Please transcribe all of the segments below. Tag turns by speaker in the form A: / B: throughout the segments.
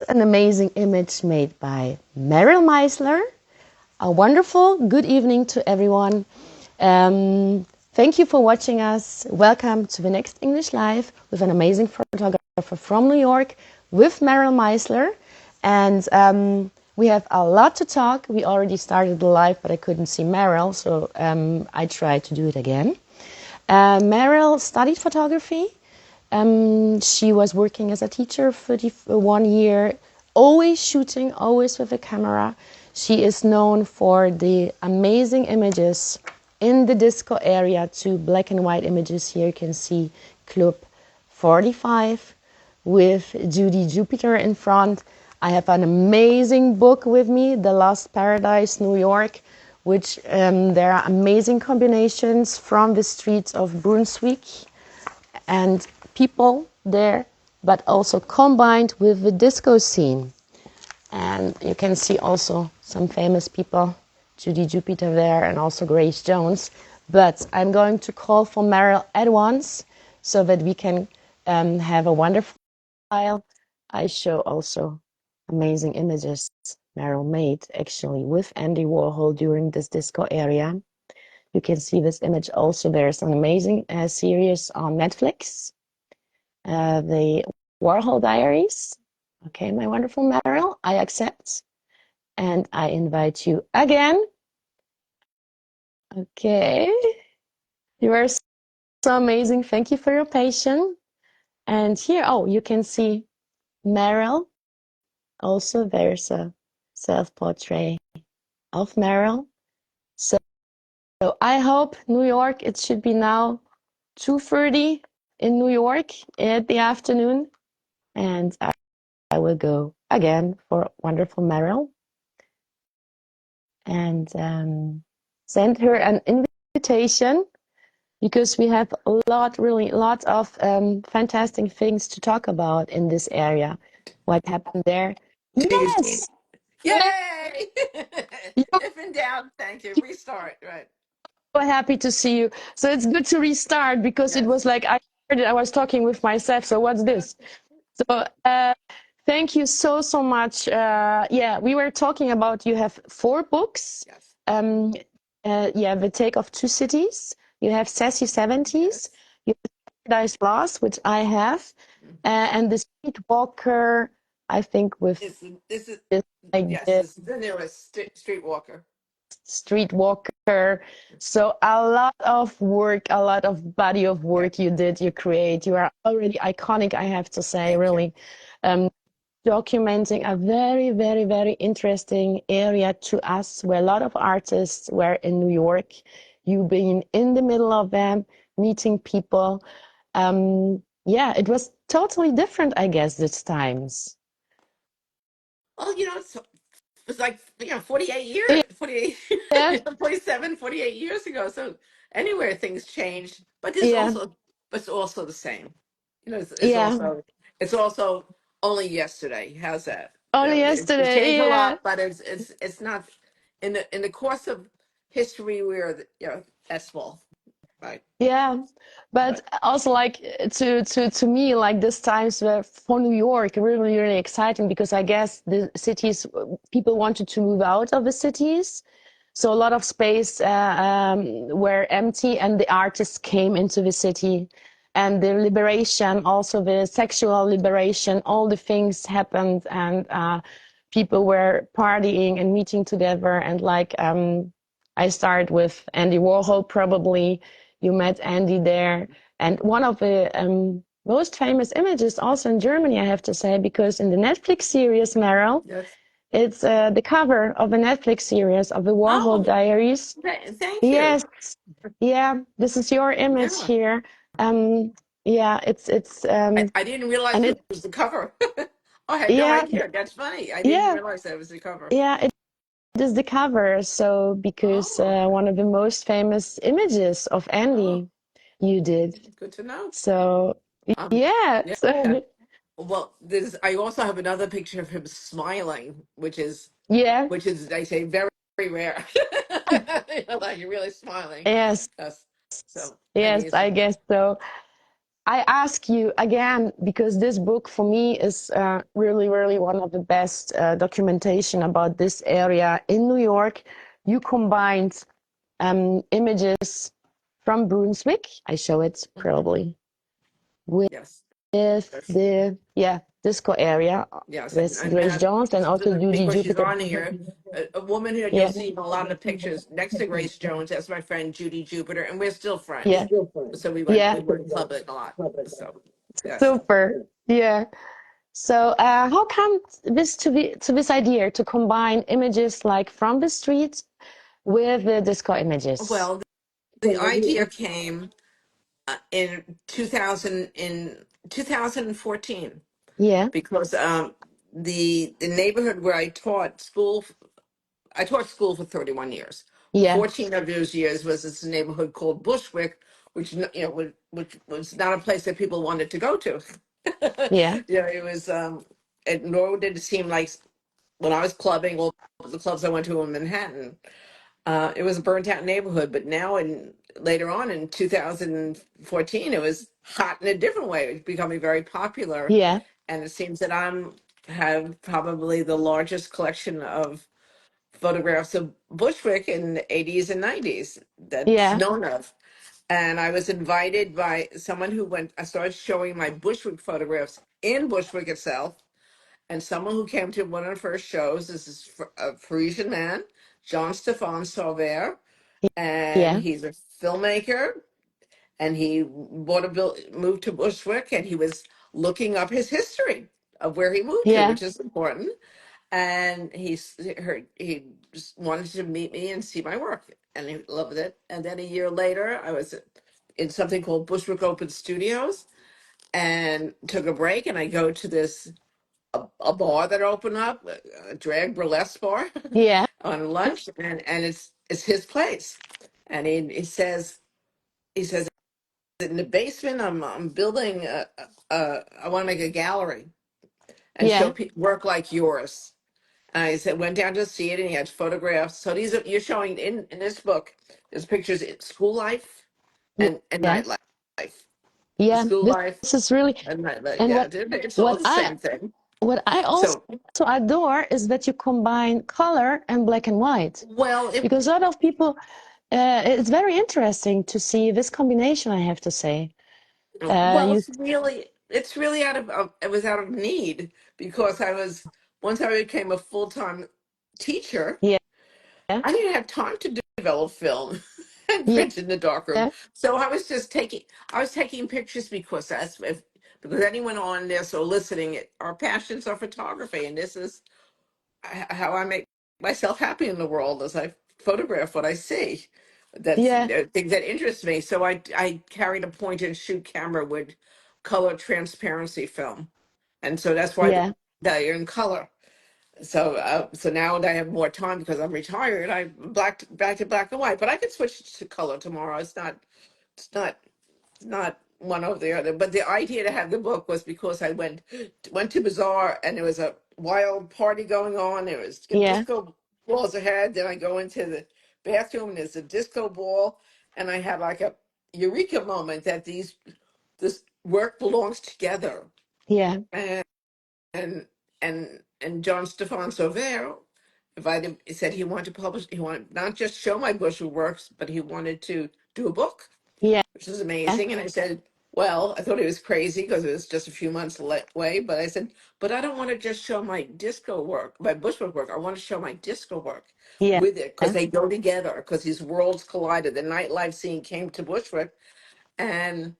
A: an amazing image made by Meryl Meisler. A wonderful good evening to everyone. Thank you for watching us. Welcome to the next English Live with an amazing photographer from New York with Meryl Meisler. And we have a lot to talk. We already started the live, but I couldn't see Meryl, so I tried to do it again. Meryl studied photography. She was working as a teacher for 1 year, always shooting, always with a camera. She is known for the amazing images in the disco area, two black and white images. Here you can see Club 45 with Judy Jupiter in front. I have an amazing book with me, The Lost Paradise, New York, which there are amazing combinations from the streets of Brunswick and people there, but also combined with the disco scene. And you can see also some famous people, Judy Jupiter there and also Grace Jones. But I'm going to call for Meryl at once so that we can have a wonderful file. I show also amazing images Meryl made actually with Andy Warhol during this disco area. You can see this image also. There's an amazing series on Netflix, the Warhol Diaries. Okay, my wonderful Meryl, I accept. And I invite you again. Okay. You are so amazing. Thank you for your patience. And here, oh, you can see Meryl. Also, there's a self-portrait of Meryl. So I hope New York, it should be now 2:30 in New York at the afternoon. And I will go again for wonderful Meryl and send her an invitation because we have a lot, really, lots of fantastic things to talk about in this area. What happened there? Yes!
B: Yay!
A: You're
B: If in doubt, thank you. Restart, right?
A: so happy to see you. So it's good to restart because it
B: Yes.
A: was like I heard it, I was talking with myself. So what's this? So thank you so much. Yeah, we were talking about you have 4 books.
B: Yes.
A: Yeah, The Take of Two Cities. You have Sassy 70s.
B: Yes.
A: You have Paradise Lost, which I have, and the Streetwalker. I think with
B: This is
A: this, like
B: yes.
A: the
B: This is the newest streetwalker.
A: Streetwalker. So a lot of work, a lot of body of
B: Yeah.
A: work you did, you create. You are already iconic, I have to say,
B: Thank you.
A: really. Documenting a very, very, very interesting area to us where a lot of artists were in New York. You've been in the middle of them, meeting people. Yeah, it was totally different, I guess, this times.
B: Well, it's like 48 years, 48,
A: Yeah,
B: 47, 48 years ago. So anywhere things changed, but
A: yeah,
B: it's also the same.
A: yeah.
B: It's also only yesterday. How's that?
A: Only
B: It's changed
A: yesterday,
B: a
A: yeah.
B: lot, but it's not in the course of history. That's small, right?
A: Yeah, but
B: But
A: also like to me like this times were for New York really really exciting because I guess the cities people wanted to move out of the cities, so a lot of space were empty and the artists came into the city, and the liberation, also the sexual liberation, all the things happened and people were partying and meeting together and like I started with Andy Warhol probably. You met Andy there. And one of the most famous images also in Germany, I have to say, because in the Netflix series, Meryl,
B: yes.
A: it's the cover of a Netflix series of the Warhol
B: Oh,
A: Diaries.
B: thank you.
A: Yes, yeah, this is your image
B: Yeah.
A: here. Um, yeah, it's
B: I didn't realize
A: and
B: it
A: it
B: was the cover. I had no
A: yeah,
B: idea. That's funny. I didn't
A: yeah,
B: realize that was the cover.
A: yeah, it is the cover. So because
B: Oh,
A: one of the most famous images of
B: oh,
A: Andy you did.
B: good to know.
A: So
B: Um,
A: yeah,
B: yeah.
A: so
B: Well, I also have another picture of him smiling,
A: yeah,
B: they say very rare. Like you're really smiling.
A: yes,
B: Yes. So, I
A: yes,
B: mean,
A: I guess so. I ask you again because this book for me is really, really one of the best documentation about this area in New York. You combined images from Brunswick. I show it
B: Mhm.
A: probably with
B: Yes. Yes.
A: the disco area
B: Yes,
A: with Grace Jones and also Judy
B: because she's
A: Jupiter.
B: on here, a woman who you'll
A: Yeah,
B: see in a lot of the pictures next to Grace Jones. That's my friend Judy Jupiter, and we're still
A: yeah,
B: friends. So
A: yeah.
B: we went clubbing a lot. So yes.
A: Super. Yeah. So, how come this to this idea to combine images like from the street with the disco images?
B: Well, the idea came in 2014
A: Yeah,
B: because the neighborhood where I taught school for 31 years.
A: yeah,
B: 14 of those years was this neighborhood called Bushwick, which which was not a place that people wanted to go to.
A: yeah,
B: It was nor did it seem like when I was clubbing, all the clubs I went to in Manhattan, it was a burnt out neighborhood. But now, in later on in 2014, it was hot in a different way. It was becoming very popular,
A: yeah,
B: and it seems that I'm have probably the largest collection of photographs of Bushwick in the 80s and 90s that's
A: yeah,
B: known of. And I was invited by someone who went, I started showing my Bushwick photographs in Bushwick itself. And someone who came to one of the first shows, this is a Parisian man, Jean-Stéphane Sauveur, and
A: yeah,
B: he's a filmmaker. And he moved to Bushwick, and he was looking up his history of where he moved to,
A: yeah,
B: which is important. And he just wanted to meet me and see my work, and he loved it. And then a year later, I was in something called Bushwick Open Studios, and took a break. And I go to this a bar that opened up, a drag burlesque bar,
A: yeah,
B: on lunch, and it's his place. And he says in the basement, I'm building I want to make a gallery and show
A: yeah,
B: work like yours. I said, went down to see it, and he had photographs. So these are you're showing in this book. There's pictures in school life
A: yeah,
B: and
A: yeah,
B: nightlife. The
A: yeah.
B: school
A: This
B: life
A: is really
B: and nightlife.
A: and
B: Yeah, it's all
A: what
B: the
A: I
B: same thing.
A: what I also
B: So
A: adore is that you combine color and black and white
B: well, it
A: because a lot of people it's very interesting to see this combination, I have to say.
B: well,
A: You
B: it's really it was out of need because I was once I became a full-time teacher,
A: yeah, yeah,
B: I didn't have time to develop film and
A: yeah,
B: print in the darkroom. So I was taking pictures because because anyone on this or listening, our passions are photography, and this is how I make myself happy in the world as I photograph what I see. That's
A: yeah,
B: things that interest me. So I carried a point and shoot camera with color transparency film, and so that's why
A: yeah,
B: they're in color. So now that I have more time because I'm retired, I back to black and white. But I could switch to color tomorrow. It's not not one over the other. But the idea to have the book was because I went to Bazaar, and there was a wild party going on. There was
A: yeah,
B: disco balls ahead. Then I go into the bathroom, and there's a disco ball, and I have like a eureka moment that this work belongs together.
A: yeah,
B: and and John Stefan Sauveur invited he said he wanted to publish he wanted not just show my Bushwick works, but he wanted to do a book,
A: yeah,
B: which is amazing. And I said, well, I thought he was crazy because it was just a few months away, but I said, but I don't want to just show my disco work, my Bushwick work. I want to show my disco work
A: yeah,
B: with it because they go together, because these worlds collided. The nightlife scene came to Bushwick, and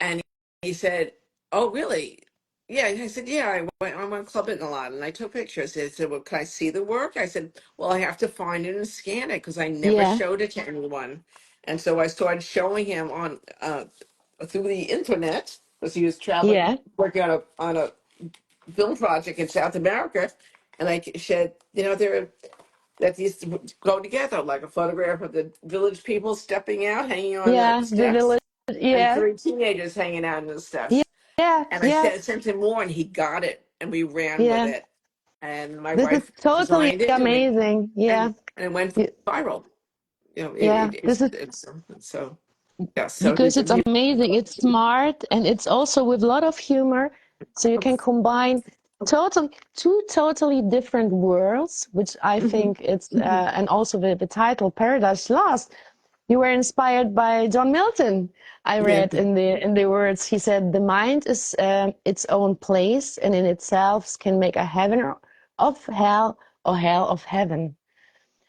B: and he said, "Oh, really?" Yeah, I said, "Yeah, I went clubbing a lot, and I took pictures." He said, "Well, can I see the work?" I said, "Well, I have to find it and scan it because I never
A: yeah,
B: showed it to anyone." And so I started showing him on through the internet because he was traveling,
A: yeah,
B: working on a film project in South America, and I said, that these go together, like a photograph of the village people stepping out, hanging on the
A: yeah. The
B: steps,
A: village,
B: and
A: yeah,
B: three teenagers hanging out on the
A: yeah,
B: steps.
A: yeah,
B: And I
A: yeah,
B: sent him more, and he got it, and we ran with
A: yeah.
B: it. And my
A: This is
B: wife
A: totally
B: designed it,
A: amazing. Yeah,
B: and it went
A: Y-
B: viral.
A: yeah. This is
B: It's so. Yeah. So
A: because it's
B: the
A: amazing. It's smart and it's also with a lot of humor. So you can combine two totally different worlds, which I
B: Mhm.
A: think it's and also the title Paradise Lost. You were inspired by John Milton. I
B: Yeah.
A: read in the words he said the mind is its own place and in itself can make a heaven of hell or hell of heaven.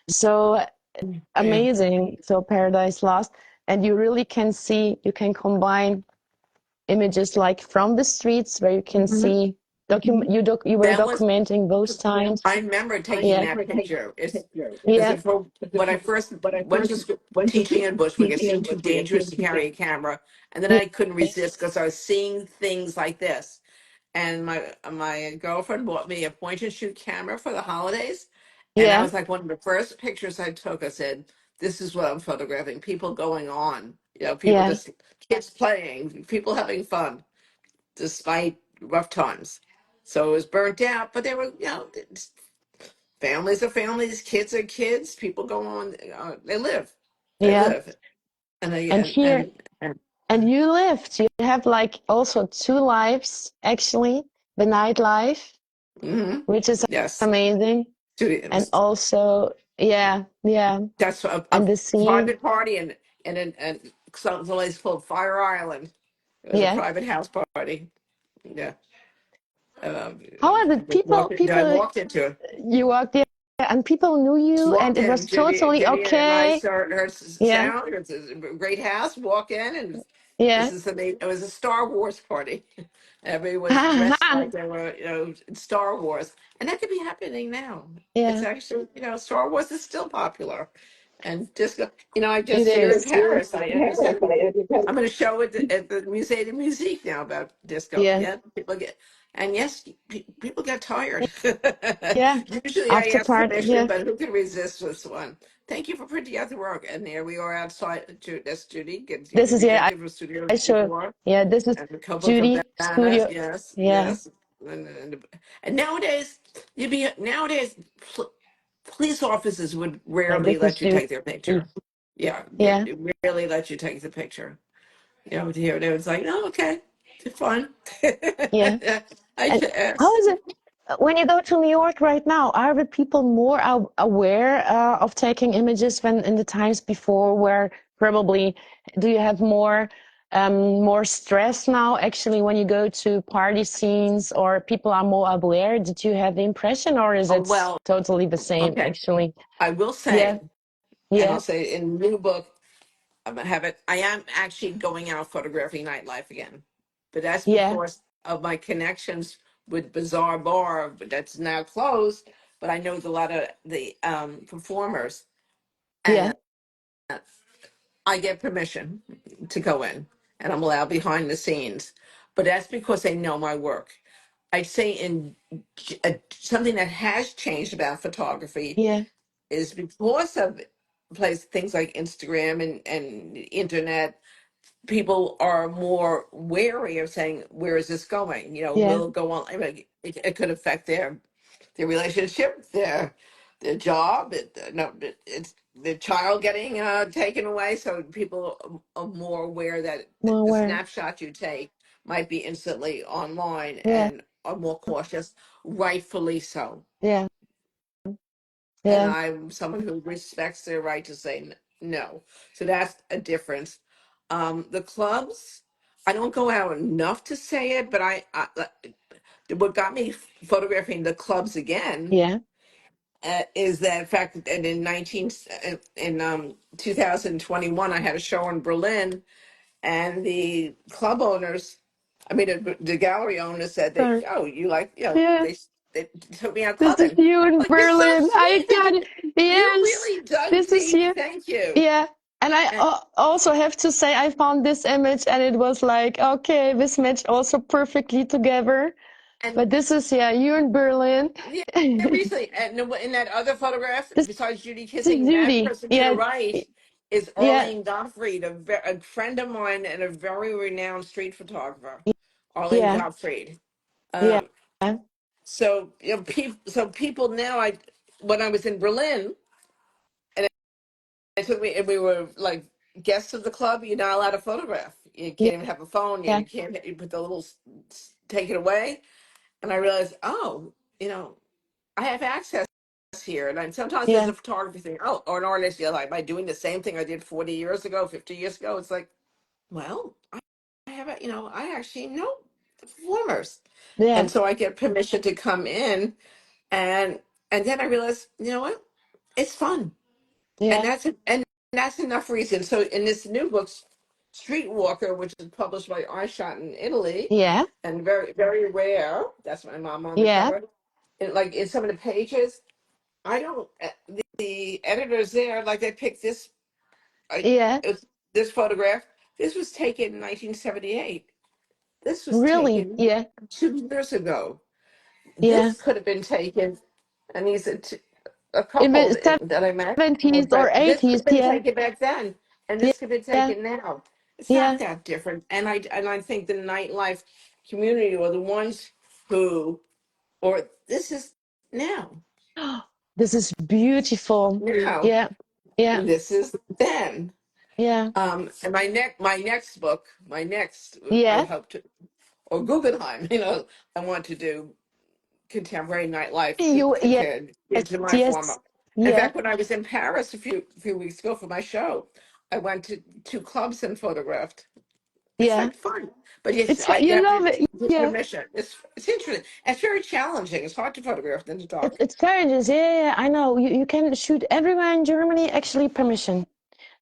A: So
B: Yeah.
A: amazing. So Paradise Lost, and you really can see you can combine images like from the streets where you can
B: Mhm.
A: see you were
B: That was.
A: documenting those times.
B: I remember taking
A: Yeah,
B: that picture. It's
A: yeah,
B: a, for when I first went to school teaching in Bushwick. It seemed too dangerous to carry a camera, and then
A: yeah,
B: I couldn't resist because I was seeing things like this. And my girlfriend bought me a point and shoot camera for the holidays, and I
A: yeah,
B: was like, one of the first pictures I took. I said, "This is what I'm photographing: people going on, people
A: yeah,
B: just kids playing, people having fun." Despite rough times. So it was burnt out, but they were, families are families, kids are kids. People go on, they
A: yeah.
B: live, and they
A: And here,
B: and
A: and you lived. You have like also two lives actually, the nightlife,
B: mhm.
A: which is
B: Yes,
A: amazing, and
B: studios.
A: also yeah, yeah,
B: That's a
A: and the scene,
B: private party and some place called Fire Island. It was a
A: yeah.
B: private house party. Yeah,
A: How are the people?
B: I
A: People
B: walked into it.
A: you walked there, and people knew you,
B: Walked
A: and it
B: in,
A: was
B: Judy.
A: totally
B: Judy and I
A: okay.
B: saw her
A: Yeah,
B: sound. It's a great house. Walk in, and
A: yeah,
B: it was a Star Wars party. Everybody was dressed like they were, in Star Wars, and that could be happening now. It's
A: yeah.
B: actually, Star Wars is still popular, and disco. I
A: It
B: just here in
A: is.
B: Paris, I just had. I'm going to show it at the Musée de Musique now about disco.
A: Yeah,
B: Yeah, and yes, people get tired.
A: yeah.
B: Usually I
A: After
B: ask
A: part,
B: permission,
A: yeah.
B: but who can resist this one? Thank you for putting out the work. And there we are outside. That's Judy,
A: This is yeah.
B: represented from Studio
A: I show.
B: G4,
A: Yeah, this is
B: and a couple of
A: Judy
B: cabanas.
A: Studio.
B: Yes,
A: Yeah,
B: yes. And nowadays, nowadays, police officers would
A: yeah.
B: rarely
A: This is
B: let you
A: Judy.
B: take their picture. Yeah,
A: Yeah,
B: they rarely let you take the picture. Here it was like, oh, okay, it's fun.
A: yeah.
B: I
A: And
B: should
A: how
B: ask.
A: is it when you go to New York right now? Are the people more aware of taking images than in the times before, where probably do you have more stress now? Actually, when you go to party scenes, or people are more aware, did you have the impression, or is
B: Oh,
A: it
B: well,
A: totally the same?
B: okay.
A: Actually,
B: I will
A: yeah,
B: say, and
A: yeah,
B: I'll say in the new book, I am actually going out photographing nightlife again, but that's
A: yeah,
B: because of my connections with Bazaar Bar, but that's now closed. But I know a lot of the performers,
A: yeah,
B: and I get permission to go in, and I'm allowed behind the scenes. But that's because they know my work. I'd say something that has changed about photography
A: yeah,
B: is because of things like Instagram and internet. People are more wary of saying, "Where is this going?"
A: yeah.
B: Will it go on? I mean, it could affect their relationship, their job. No, it's the child getting taken away. So people are more aware that
A: More
B: the
A: aware.
B: snapshot you take might be instantly online
A: Yeah,
B: and are more cautious, rightfully so.
A: yeah,
B: And
A: yeah,
B: I'm someone who respects their right to say no. So that's a difference. The clubs, I don't go out enough to say it, but what got me photographing the clubs again
A: yeah.
B: is that fact that in 2021 I had a show in Berlin, and the club owners, I mean the gallery owners said that,
A: Sorry.
B: oh, you like,
A: Yeah.
B: they took me out
A: This is
B: clubbing.
A: you in
B: Like, you're so
A: Berlin. I
B: sweet that
A: got it.
B: you
A: Yes,
B: really dug
A: this is
B: deep.
A: you.
B: Thank you.
A: Yeah. And I
B: And
A: also have to say, I found this image and it was like, okay, this matched also perfectly together.
B: and
A: But this is, yeah, you in Berlin.
B: yeah,
A: This
B: recently, and in that other photograph, besides Judy
A: is
B: kissing, that
A: Judy.
B: person to the
A: Yeah.
B: right is
A: Yeah.
B: Arlene Gottfried, a friend of mine and a very renowned street photographer. Arlene
A: Yeah.
B: Gottfried.
A: Yeah.
B: Um, so people now, when I was in Berlin, and it took me, and we were like guests of the club, you're not allowed to photograph. You
A: yeah,
B: can't even have a phone.
A: yeah,
B: You can't, you put the little take it away. And I realized, oh, you know, I have access here. And then sometimes there's
A: yeah,
B: a photography thing. Oh, or an artist, you know, like, am I doing the same thing I did 40 years ago, 50 years ago? It's like, well, I have a, you know, I actually know the performers.
A: yeah,
B: And so I get permission to come in, and then I realized, you know what? It's fun. And
A: yeah,
B: that's enough reason. So in this new book, Streetwalker, which is published by I Shot in Italy,
A: yeah,
B: and very, very rare. That's my mom on the
A: yeah,
B: cover. And like in some of the pages, I don't. The editors there, like they picked this.
A: yeah.
B: This photograph. This was taken in 1978. This was
A: Really?
B: taken
A: Yeah,
B: 2 years ago.
A: yeah.
B: This could have been taken, and these are a
A: In
B: couple
A: the
B: that I met.
A: 70s or
B: But this could
A: 80s,
B: have been
A: yeah,
B: taken back then, and
A: yeah,
B: this could have been
A: yeah,
B: taken now. It's not
A: yeah.
B: that different. And I think the nightlife community, or the ones who, or this is now,
A: This is beautiful.
B: now,
A: Yeah, yeah,
B: this is then.
A: yeah,
B: And my next book, my next, I
A: yeah.
B: hope to, or Guggenheim, you know, I want to do contemporary nightlife
A: You, yes,
B: into my form.
A: yes,
B: In
A: yeah,
B: fact, when I was in Paris a few weeks ago for my show, I went to 2 clubs and photographed. It's
A: yeah.
B: like fun, but yes,
A: It's fun.
B: you
A: You
B: have to
A: love it.
B: get
A: Yeah.
B: permission. It's interesting. It's very challenging. It's hard to photograph than to talk.
A: It's courageous. Yeah, yeah, yeah, I know. You can shoot everywhere in Germany, actually, permission.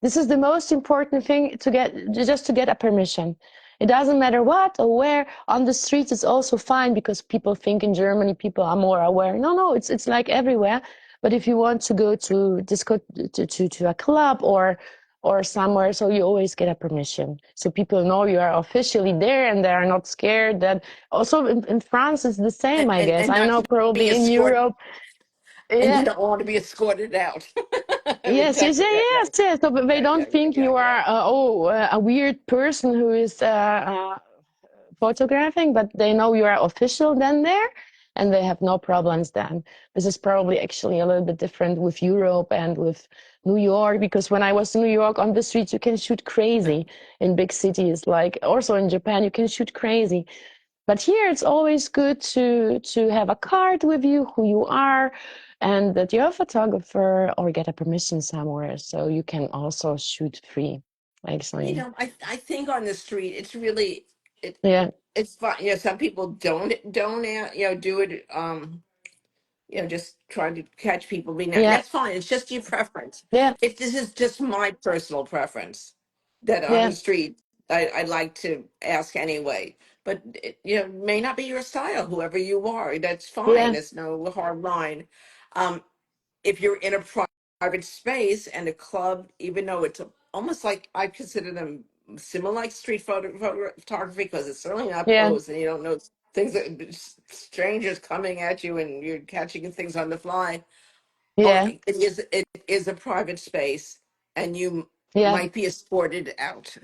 A: This is the most important thing to get, just to get a permission. It doesn't matter what or where. On the streets, it's also fine because people think in Germany people are more aware. No, no, it's like everywhere. But if you want to go to disco to a club or somewhere, so you always get a permission. So people know you are officially there and they are not scared. That also in France it's the same, I guess.
B: And
A: I
B: not
A: know
B: to be
A: probably in
B: escorted,
A: Europe.
B: and you
A: Yeah.
B: don't want to be escorted out. I mean,
A: Yes, yes, yeah,
B: yeah,
A: yes, yes. So but they
B: yeah, yeah,
A: don't
B: yeah,
A: think
B: yeah,
A: you
B: yeah.
A: are a weird person who is photographing, but they know you are official then there, and they have no problems then. This is probably actually a little bit different with Europe and with New York, because when I was in New York on the streets, you can shoot crazy in big cities. Like also in Japan, you can shoot crazy. But here it's always good to have a card with you, who you are, and that you're a photographer or get a permission somewhere, so you can also shoot free.
B: You
A: Actually,
B: know, I think on the street, it's really it
A: yeah,
B: it's fun. You know, some people don't you know, do it. You know, just trying to catch people being that.
A: yeah,
B: That's fine. It's just your preference.
A: yeah,
B: If this is just my personal preference, that on
A: yeah,
B: the street I like to ask anyway. But you know, may not be your style. Whoever you are, that's fine.
A: yeah,
B: There's no hard line. Um, if you're in a private space and a club, even though it's almost like I consider them similar like street photography because it's certainly not
A: yeah,
B: posed and you don't know things that strangers coming at you and you're catching things on the fly. Oh,
A: yeah,
B: it is a private space and you
A: yeah,
B: might be escorted out.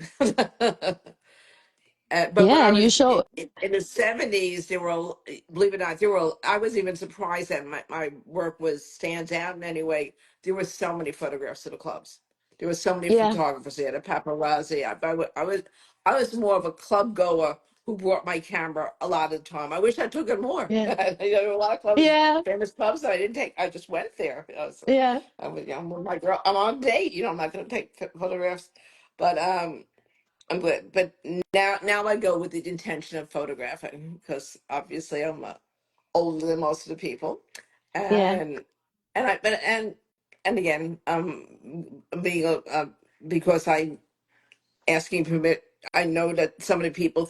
B: But when
A: yeah.
B: I
A: And you
B: was
A: show,
B: in the 70s, there were, believe it or not, I was even surprised that my work stands out in any way. There were so many photographs of the clubs. There were so many
A: yeah,
B: photographers there, the paparazzi. I was more of a club goer who brought my camera a lot of the time. I wish I took it more.
A: yeah,
B: There were a lot of clubs,
A: yeah,
B: famous clubs that I didn't take. I just went there.
A: yeah,
B: I'm with my girl. I'm on a date. You know, I'm not going to take photographs. But but now I go with the intention of photographing because obviously I'm older than most of the people,
A: yeah.
B: and and again being because I asking permit. I know that some of the people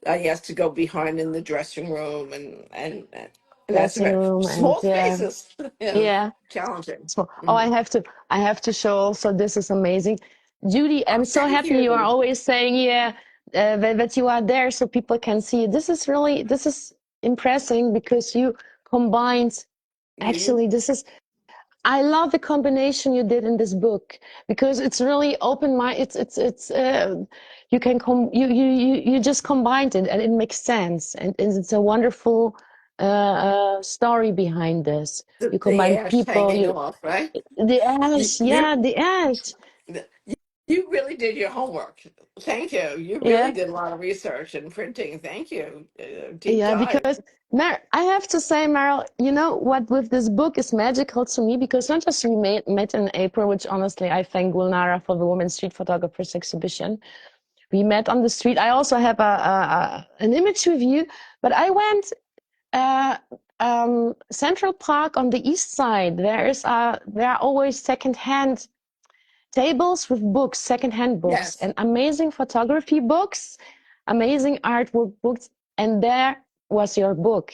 B: I asked to go behind in the dressing room and that's
A: Dressing
B: about
A: room and
B: small
A: yeah,
B: spaces,
A: yeah.
B: challenging.
A: So, oh,
B: Mhm.
A: I have to show also, this is amazing. Judy,
B: Oh,
A: I'm so
B: thank
A: happy you are
B: you.
A: always saying, yeah, that you are there so people can see. This is impressive because you combined,
B: You
A: actually, I love the combination you did in this book because it's really open mind. You can you just combined it and it makes sense and it's a wonderful story behind this. You
B: the
A: combine
B: ash
A: people,
B: hanging off, right?
A: the
B: You,
A: ash,
B: you
A: yeah, the ash.
B: You really did your homework. Thank you. You really
A: Yeah,
B: did a lot of research and printing. Thank you. Deep
A: yeah,
B: dive.
A: because I have to say, Meryl, you know what with this book is magical to me because not just we met in April, which honestly I thank Gulnara for the Women Street Photographers exhibition. We met on the street. I also have an image with you, but I went uh, Central Park on the east side. There are always secondhand tables with books, secondhand books,
B: Yes,
A: and amazing photography books, amazing artwork books, and there was your book.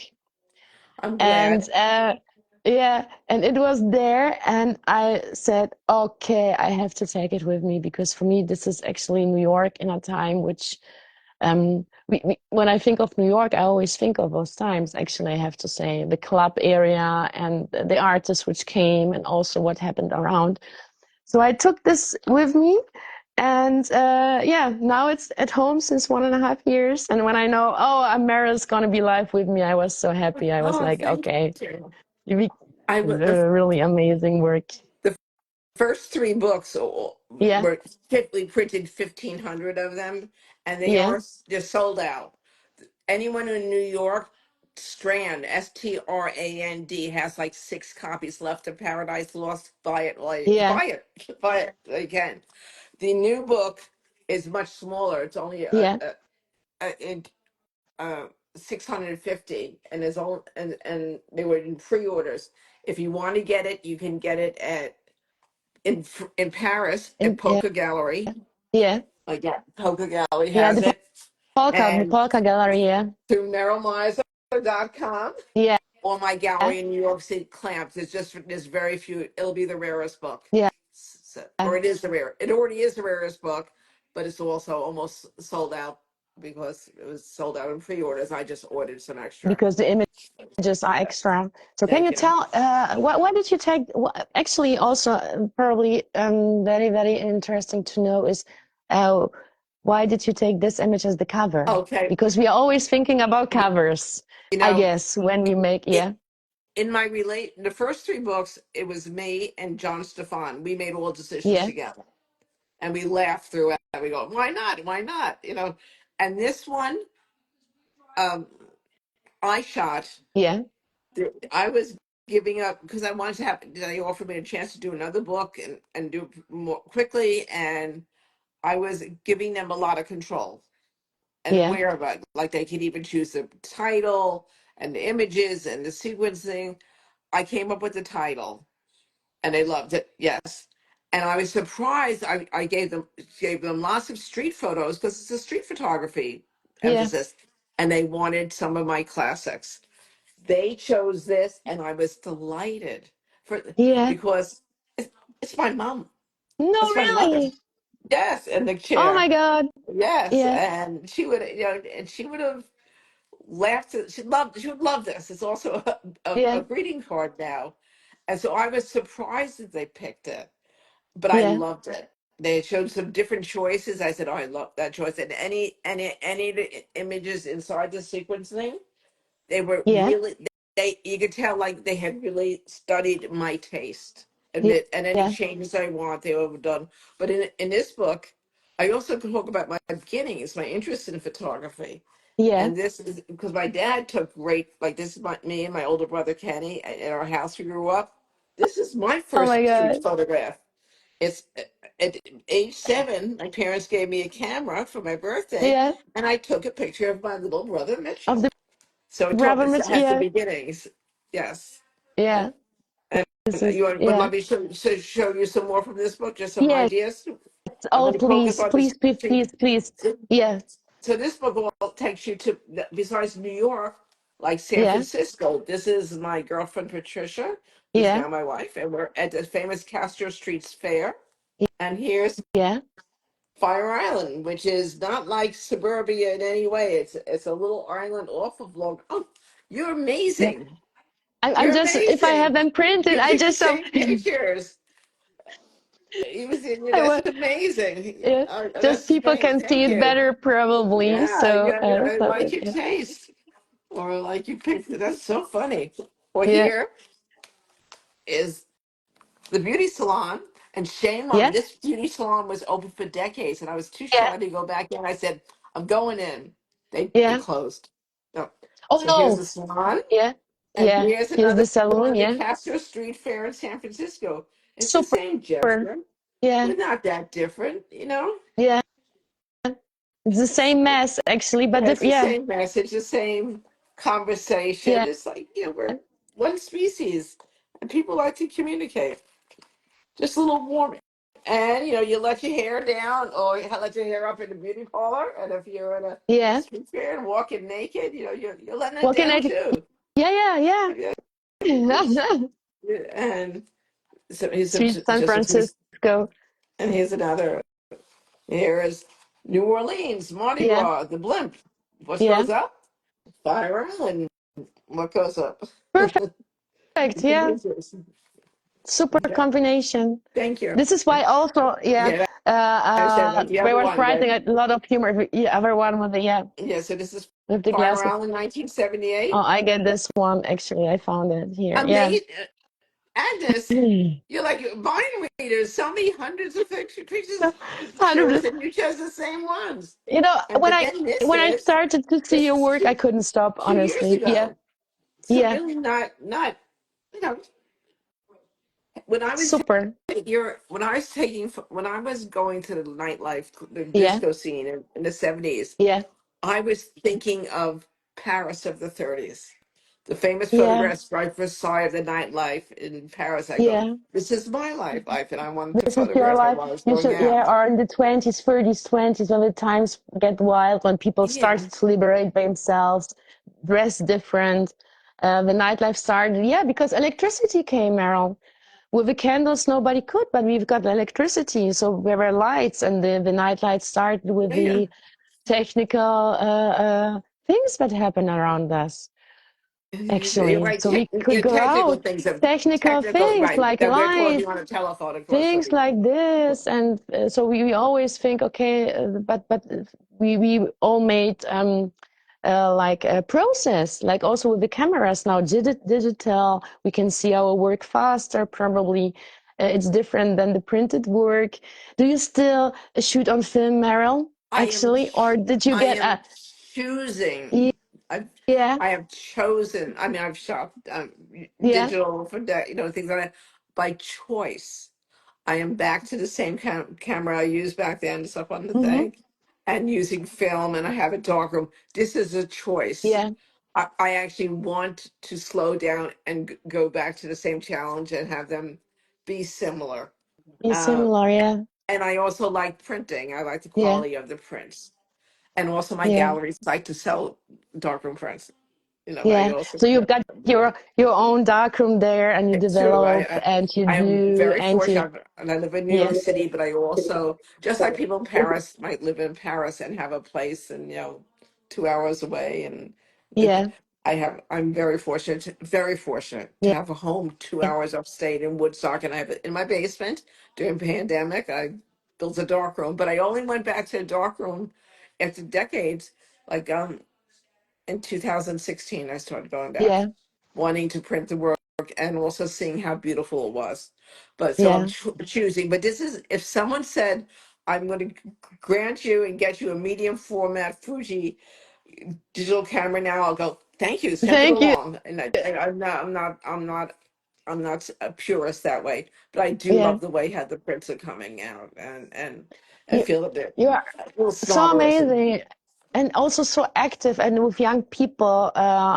B: I'm glad.
A: And yeah, and it was there, and I said, okay, I have to take it with me because for me this is actually New York in a time which when I think of New York, I always think of those times. Actually, I have to say the club area and the artists which came, and also what happened around. So I took this with me, and yeah, now it's at home since 1.5 years. And when I know, oh, Amara's gonna be live with me, I was so happy. I was
B: Oh,
A: like,
B: thank
A: okay,
B: you.
A: you
B: I w- the
A: really amazing work.
B: the first three books
A: Yeah,
B: were we printed 1,500 of them, and
A: yeah,
B: they're sold out. Anyone in New York, Strand, Strand has like 6 copies left of Paradise Lost. Buy it, like
A: yeah,
B: buy it, buy it again. The new book is much smaller. It's only
A: yeah,
B: a 650, and is all and they were in pre-orders. If you want to get it, you can get it at in Paris at
A: and yeah,
B: Polka Gallery.
A: yeah,
B: Like, yeah, Polka Gallery
A: yeah.
B: has it,
A: The
B: and
A: polka gallery. Yeah,
B: through merylmeisler.com
A: yeah,
B: or my gallery in New York City clamps. There's very few. It'll be the rarest book,
A: yeah.
B: so, or it is the rare. It already is the rarest book, but it's also almost sold out because it was sold out in pre-orders. I just ordered some extra.
A: Because the images are
B: Yes,
A: extra. So can
B: thank
A: you
B: you.
A: tell why did you take actually also probably very very interesting to know is uh, why did you take this image as the cover?
B: Okay,
A: Because we are always thinking about
B: you,
A: covers,
B: you
A: I
B: know,
A: guess, when we make
B: it
A: yeah,
B: in my relate the first three books, it was me and John Stefan. We made all decisions
A: yeah,
B: together, and we laugh through it. We go, why not? Why not? And this one, um, I shot.
A: yeah,
B: I was giving up because I wanted to have. They offered me a chance to do another book and do it more quickly, and I was giving them a lot of control and
A: yeah,
B: aware of it. Like they could even choose the title and the images and the sequencing. I came up with the title, and they loved it. Yes. And I was surprised. I gave them lots of street photos because it's a street photography
A: yeah,
B: emphasis, and they wanted some of my classics. They chose this, and I was delighted for
A: yeah.
B: because it's my mom.
A: No,
B: It's my mother.
A: really.
B: Yes, and the
A: Oh my
B: chair.
A: God.
B: Yes,
A: Yeah,
B: and she would have laughed. She would love this. It's also a
A: yeah,
B: greeting card now, and so I was surprised that they picked it, but I
A: yeah,
B: loved it. They showed some different choices. I said, "Oh, I love that choice." And any of the images inside the sequencing, they were
A: yeah,
B: really they you could tell like they had really studied my taste
A: yeah,
B: and any
A: yeah,
B: changes I want they were done. But in this book, I also could talk about my beginnings, my interest in photography.
A: yeah.
B: And this is because my dad took great, like this is me and my older brother Kenny in our house we grew up. This is my
A: Oh my
B: first street
A: God.
B: photograph. It's at age 7, my parents gave me a camera for my birthday,
A: Yeah,
B: and I took a picture of my little brother
A: of
B: Mitchell.
A: the
B: So
A: rubber
B: it
A: material.
B: has the
A: Yeah,
B: beginnings. Yes.
A: yeah.
B: And
A: This is
B: you would
A: yeah.
B: let me show you some more from this book, just some
A: Yes.
B: ideas. I'm
A: Oh,
B: going to focus
A: please,
B: on this.
A: please, please, please, please. Yeah,
B: So this book all takes you to, besides New York, like San
A: yeah,
B: Francisco. This is my girlfriend Patricia, who's
A: yeah,
B: now my wife, and we're at the famous Castro Streets Fair. And here's
A: yeah,
B: Fire Island, which is not like suburbia in any way. It's a little island off of Long. Oh, you're
A: yeah.
B: amazing.
A: I'm
B: You're
A: just if I have
B: amazing.
A: them printed,
B: You
A: I
B: picked the
A: just
B: same pictures.
A: I
B: That's
A: wa-
B: amazing.
A: yeah. Just
B: That's
A: people
B: great.
A: can see
B: Thank
A: it
B: you.
A: better probably.
B: Yeah,
A: So
B: yeah, yeah. I
A: so
B: like your
A: yeah,
B: taste. Or like you picked it. That's so funny. Well,
A: yeah,
B: here is the beauty salon. And shame on me.
A: Yeah.
B: This beauty salon was open for decades, and I was too
A: Yeah.
B: shy to go back in. I said, I'm going in. They
A: Yeah.
B: closed. No.
A: Oh
B: So here's the
A: no.
B: salon,
A: Yeah.
B: and
A: Yeah.
B: here's
A: Here's
B: another
A: the
B: one
A: saloon.
B: at the
A: Yeah.
B: Castro Street Fair in San Francisco. It's the
A: Super.
B: same gesture.
A: Yeah.
B: We're not that different, you know?
A: Yeah. It's the same mess actually, but
B: Yeah, it's
A: different.
B: the
A: Yeah.
B: same message, the same conversation.
A: Yeah.
B: It's like, we're one species, and people like to communicate. Just a little warm. And you let your hair down, or you let your hair up in the beauty parlor. And if you're at a
A: Yeah.
B: street fair and walking naked, you're letting it
A: What can
B: down
A: I?
B: too.
A: Yeah. Yeah.
B: Yeah, it's,
A: Yeah.
B: and so here's
A: Street San
B: just a few,
A: Francisco.
B: and here's another. Here is New Orleans, Mardi
A: Yeah.
B: Gras, the blimp. What
A: Yeah.
B: goes up? Fire Island. What goes up?
A: Perfect. Yeah. Super
B: Okay.
A: combination.
B: Thank you.
A: This is why also, yeah,
B: Yeah, I said like the
A: I
B: other
A: was
B: one,
A: writing
B: but
A: a lot of humor. Yeah, everyone with the, yeah,
B: yeah. So this is
A: with the
B: Fire
A: glasses.
B: Island,
A: Oh,
B: 1978.
A: I get this one actually. I found it here. Yeah.
B: Amazing, Agnes.
A: Mm.
B: You're like mind readers. So many hundreds of pictures chose,
A: 100.
B: and you chose the same ones.
A: You know,
B: And but then
A: when I started to see
B: this
A: your
B: is
A: work, I couldn't stop.
B: 2 years
A: Honestly. Yeah.
B: ago. So
A: Yeah.
B: really not you know when I was
A: Super.
B: when I was going to the nightlife, the
A: Yeah.
B: disco scene in the 70s,
A: Yeah.
B: I was thinking of Paris of the 30s. The famous
A: Yeah.
B: photographs right Versailles of the nightlife in Paris. I go,
A: Yeah.
B: this is my life, and I wanted to
A: This is your
B: photograph it
A: life.
B: while I was
A: You
B: going
A: should, yeah,
B: out.
A: or in the 20s, 30s, 20s, when the times get wild, when people
B: Yeah,
A: started to liberate themselves, dress different. The nightlife started, yeah, because electricity came, Meryl. With the candles, nobody could, but we've got electricity, so there were lights, and the night lights started with
B: yeah.
A: the technical things that happen around us,
B: You're
A: actually.
B: right.
A: So we could go
B: Technical
A: out,
B: things of
A: technical
B: technical,
A: things
B: right?
A: like
B: That we're
A: light,
B: talking on a telephone across
A: things
B: the.
A: like this, and so we always think, okay, but we all made like a process, like also with the cameras now, digital, we can see our work faster, probably. It's different than the printed work. Do you still shoot on film, Meryl,
B: I am
A: actually, or did you
B: I
A: get
B: am
A: a?
B: choosing. I've
A: Yeah,
B: I have chosen. I mean, I've shot
A: yeah,
B: digital for that, things like that by choice. I am back to the same camera I used back then, just up on the
A: mm-hmm.
B: thing, and using film, and I have a darkroom. This is a choice.
A: Yeah,
B: I actually want to slow down and go back to the same challenge and have them be similar.
A: you're
B: Uh,
A: similar. Yeah,
B: and I also like printing. I like the
A: yeah,
B: quality of the prints. And also my
A: yeah.
B: galleries like to sell darkroom prints. I
A: Yeah.
B: also
A: So you've got your own darkroom there, and you
B: it's true.
A: develop and you
B: I am
A: do
B: very
A: and you,
B: fortunate. And I live in New
A: yeah,
B: York City, but I also, just like people in Paris might live in Paris and have a place and 2 hours away. And it,
A: yeah,
B: I'm very fortunate to
A: yeah,
B: have a home 2 hours upstate in Woodstock, and I have it in my basement. During pandemic, I built a dark room, but I only went back to a dark room after decades. Like in 2016, I started going back,
A: yeah,
B: wanting to print the work and also seeing how beautiful it was. But so I'm
A: yeah.
B: choosing. But this is, if someone said, I'm going to grant you and get you a medium format Fuji digital camera now, I'll go, thank you, send it
A: Thank you.
B: along. And I'm not a purist that way, but I do
A: Yeah,
B: love the way how the prints are coming out, and I
A: you
B: feel that they're
A: you are
B: a little
A: so
B: sonorous. And
A: amazing, and also so active, and with young people,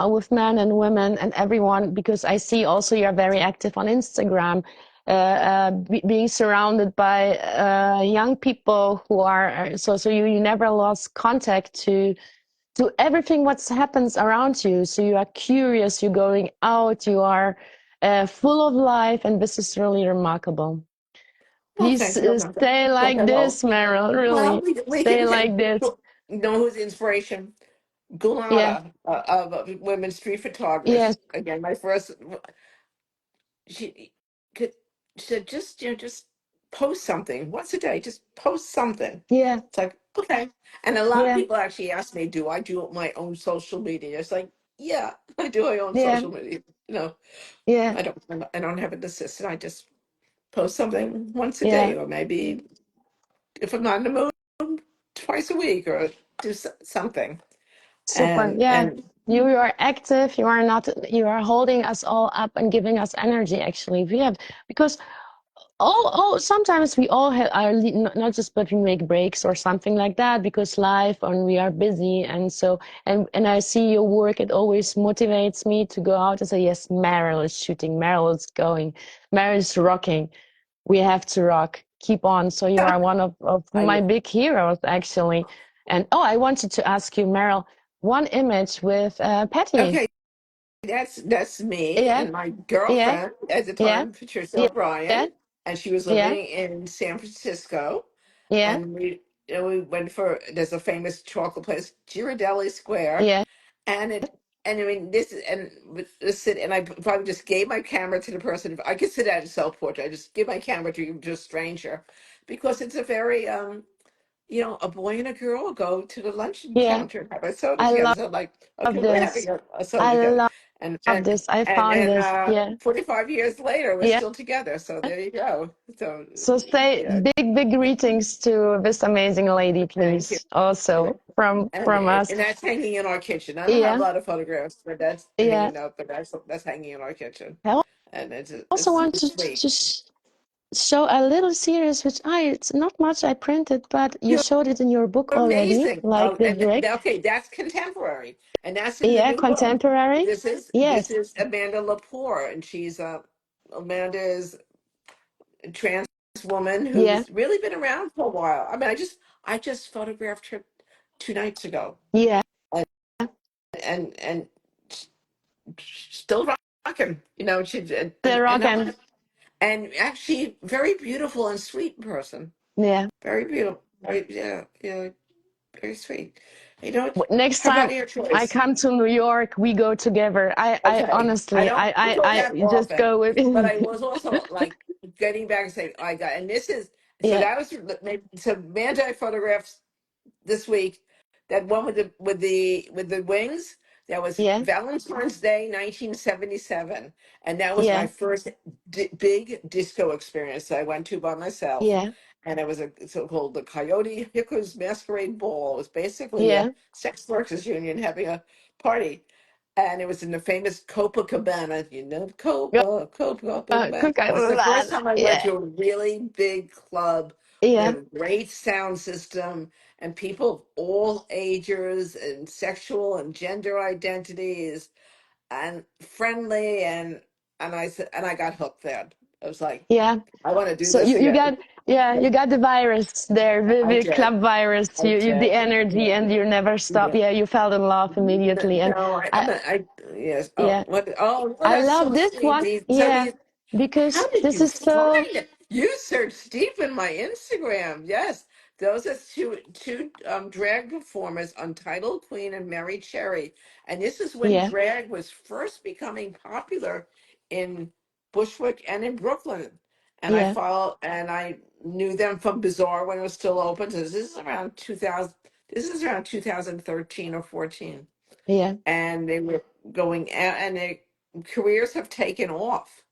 A: with men and women and everyone. Because I see also you're very active on Instagram. Being surrounded by young people who are so you never lost contact to everything what happens around you. So you are curious, you're going out, you are full of life, and this is really remarkable.
B: well,
A: Please
B: thank you.
A: stay
B: Hope
A: like
B: that
A: this,
B: helps.
A: Meryl.
B: Well,
A: Really,
B: we
A: stay
B: can
A: like this.
B: know who's inspiration.
A: Yeah,
B: Gulnara of women street
A: yes,
B: photographers. Again, my first. She could she said, just post something once a day. Just post something.
A: yeah,
B: It's like, okay. And a lot of
A: yeah,
B: people actually ask me, do I do my own social media? It's like, yeah, I do my own
A: yeah,
B: social media.
A: yeah,
B: I don't have an assistant. I just post something once a
A: Yeah.
B: day, or maybe if I'm not in the mood, twice a week, or do something.
A: Super. Yeah.
B: And
A: You are active. You are not, you are holding us all up and giving us energy, actually. We have, because sometimes we all have are not just, but we make breaks or something like that because life and we are busy. And so, and I see your work, it always motivates me to go out and say, yes, Meryl is shooting, Meryl is going, Meryl is rocking. We have to rock. Keep on. So you are one of
B: I
A: my big heroes, actually. And oh, I wanted to ask you, Meryl, one image with Patty.
B: okay, that's me
A: Yeah,
B: and my
A: yeah,
B: girlfriend at the
A: yeah,
B: time, Patricia
A: yeah,
B: O'Brien,
A: yeah,
B: and she was
A: yeah,
B: living in San Francisco.
A: yeah,
B: And we went for, there's a famous chocolate place, Ghirardelli Square,
A: yeah,
B: and I mean this is, and with the sit, and I probably just gave my camera to the person. I could sit at a self portrait. I just give my camera to a stranger, because it's a very a boy and a girl go to the luncheon
A: yeah.
B: counter and have a soda
A: I
B: together. So I'm like,
A: love
B: okay, we're having
A: this.
B: a soda
A: I
B: together, and
A: love
B: and
A: this. I
B: and
A: found
B: and
A: this. Yeah,
B: 45 years later, we're
A: yeah.
B: still together. So there you go. So
A: So say
B: yeah,
A: big greetings to this amazing lady,
B: thank you.
A: please. Also from us.
B: And that's hanging in our kitchen. I don't have a
A: Yeah,
B: lot of photographs, but that's
A: yeah.
B: hanging up. But that's hanging in our kitchen,
A: I
B: and
A: also
B: it's
A: wanted
B: sweet.
A: to show a little series, which it's not much I printed, but you
B: You're
A: showed it in your book already,
B: amazing.
A: like
B: Oh,
A: the
B: and
A: direct.
B: okay, that's contemporary, and that's in the
A: Yeah,
B: new book.
A: contemporary.
B: This
A: Yes.
B: is Amanda Lepore, and she's Amanda is a trans woman
A: Yeah,
B: who's really been around for a while. I mean, I just photographed her 2 nights ago,
A: yeah.
B: and and still rocking. She
A: The rock
B: and actually very beautiful and sweet person.
A: yeah.
B: Very beautiful. Very, yeah, yeah, very sweet. You know,
A: Next
B: her
A: time
B: body, her
A: I
B: choice.
A: come to New York, we go together. I
B: Okay, I
A: honestly,
B: don't go that
A: I just
B: often,
A: go with.
B: but I was also like getting back and saying, I got, and this is so
A: Yeah,
B: that was so Magi photographs this week. That one with the wings. That was
A: yeah,
B: Valentine's Day, 1977, and that was my
A: yeah,
B: first big disco experience that I went to by myself.
A: yeah,
B: And it was a so-called the Coyote Hickers Masquerade Ball. It was basically a
A: yeah.
B: sex workers union having a party, and it was in the famous Copacabana. Copacabana.
A: Cook, I
B: It was the first
A: love.
B: time I went
A: Yeah,
B: to a really big club with
A: yeah,
B: a great sound system and people of all ages and sexual and gender identities and friendly, and I said, and I got hooked there. I was like,
A: yeah.
B: I want to do
A: So
B: this
A: you
B: again.
A: got, yeah, you got the virus there,
B: I
A: the
B: did.
A: club virus.
B: I
A: You the
B: did.
A: energy, and you never stop.
B: Yeah.
A: Yeah, you fell in love immediately, and
B: No,
A: I
B: yes. Oh,
A: yeah,
B: what? Oh, well,
A: I
B: that's
A: love
B: so
A: this
B: sweet.
A: one. Yeah, because
B: How did
A: this
B: you
A: is so.
B: find it? You searched deep in my Instagram. Yes, those are two drag performers, Untitled Queen and Mary Cherry. And this is when
A: Yeah,
B: drag was first becoming popular in Bushwick and in Brooklyn. And
A: yeah,
B: I knew them from Bazaar when it was still open. So this is around 2000. This is around 2013 or 14,
A: yeah,
B: and they were going out, and their careers have taken off.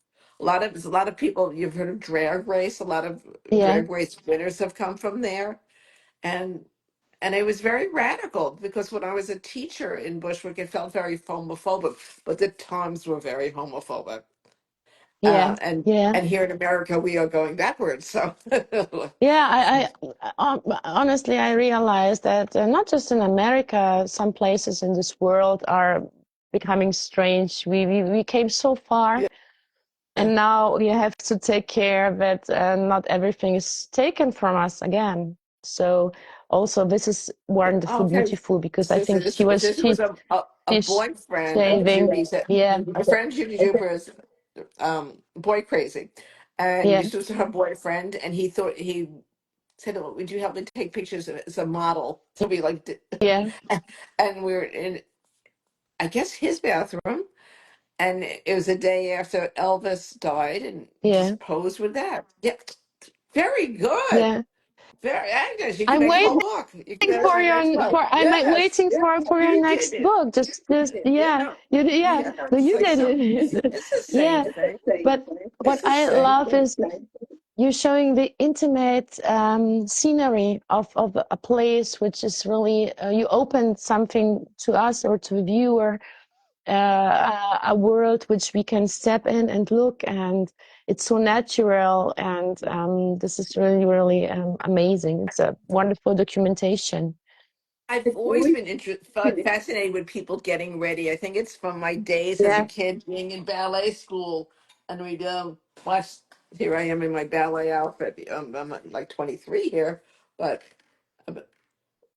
B: A lot of people, you've heard of Drag Race. A lot of
A: yeah,
B: Drag Race winners have come from there, and it was very radical because when I was a teacher in Bushwick, it felt very homophobic, but the times were very homophobic.
A: yeah,
B: And
A: yeah.
B: here in America, we are going backwards. So
A: Yeah, honestly, I realized that not just in America, some places in this world are becoming strange. We came so far,
B: yeah.
A: and now we have to take care that not everything is taken from us again. So also, this is wonderful,
B: Okay.
A: beautiful, because I
B: So
A: think
B: this was a
A: she's
B: boyfriend of
A: saving.
B: Judy's.
A: Yeah,
B: My friend Judy Duper's boy crazy, and
A: yeah,
B: this was her boyfriend, and he said, "Oh, would you help me take pictures as a model?" So we like,
A: yeah,
B: and we are in, I guess, his bathroom, and it was a day after Elvis died, and he
A: yeah,
B: just posed with that. Yeah, very good.
A: yeah.
B: Very Agnes. You can
A: I'm
B: make a
A: waiting
B: whole book. You can make
A: for
B: my next
A: your
B: book.
A: for I'm
B: Yes,
A: waiting for your
B: you did
A: next
B: it.
A: book. Just yeah,
B: Yeah,
A: yeah.
B: yeah.
A: No,
B: It's
A: you
B: like
A: did
B: some.
A: it.
B: It's the same
A: Yeah,
B: thing.
A: but
B: It's
A: what
B: the
A: I
B: same
A: love
B: thing.
A: is you're showing the intimate scenery of a place, which is really you opened something to us or to a viewer, a world which we can step in and look, and it's so natural, and this is really, really amazing. It's a wonderful documentation.
B: I've always been fascinated with people getting ready. I think it's from my days as a
A: Yeah.
B: kid being in ballet school, and we'd watch. Here I am in my ballet outfit. I'm like 23 here, but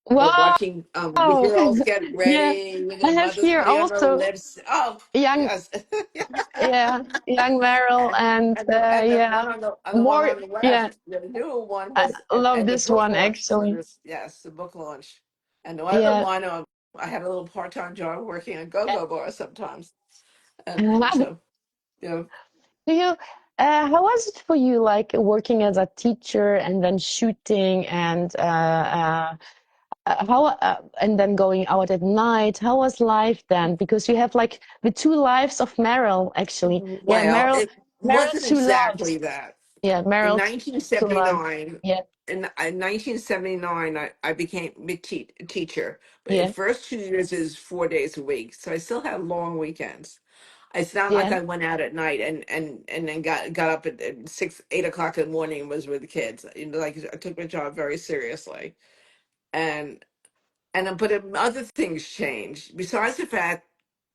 A: Wow.
B: watching the girls get
A: Yeah.
B: ready with
A: I
B: their
A: have
B: mothers
A: here
B: putting on their
A: also
B: lips. Oh,
A: young,
B: yes.
A: yeah, young Meryl, and
B: And the
A: yeah,
B: one on the one
A: more,
B: on the
A: yeah.
B: left, the new one
A: I
B: was
A: love
B: at the
A: this
B: book
A: one
B: launch for
A: actually.
B: this. Yes, the book launch. And the other
A: Yeah.
B: one, I had a little part-time job working at Go-Go Bar sometimes, and
A: Do
B: so you know,
A: you, how was it for you, like working as a teacher and then shooting and how and then going out at night? How was life then? Because you have like the two lives of Meryl, actually. Yeah,
B: well,
A: Meryl,
B: it
A: Meryl
B: wasn't
A: two
B: loves
A: loves.
B: that.
A: Yeah,
B: In
A: Meryl two loves.
B: 1979,
A: Yeah,
B: in 1979, I became a teacher, but the
A: yeah,
B: first 2 years is 4 days a week, so I still had long weekends. It's not like
A: yeah,
B: I went out at night and then got up at 6, 8 o'clock in the morning and was with the kids. You know, like I took my job very seriously, and other things changed besides the fact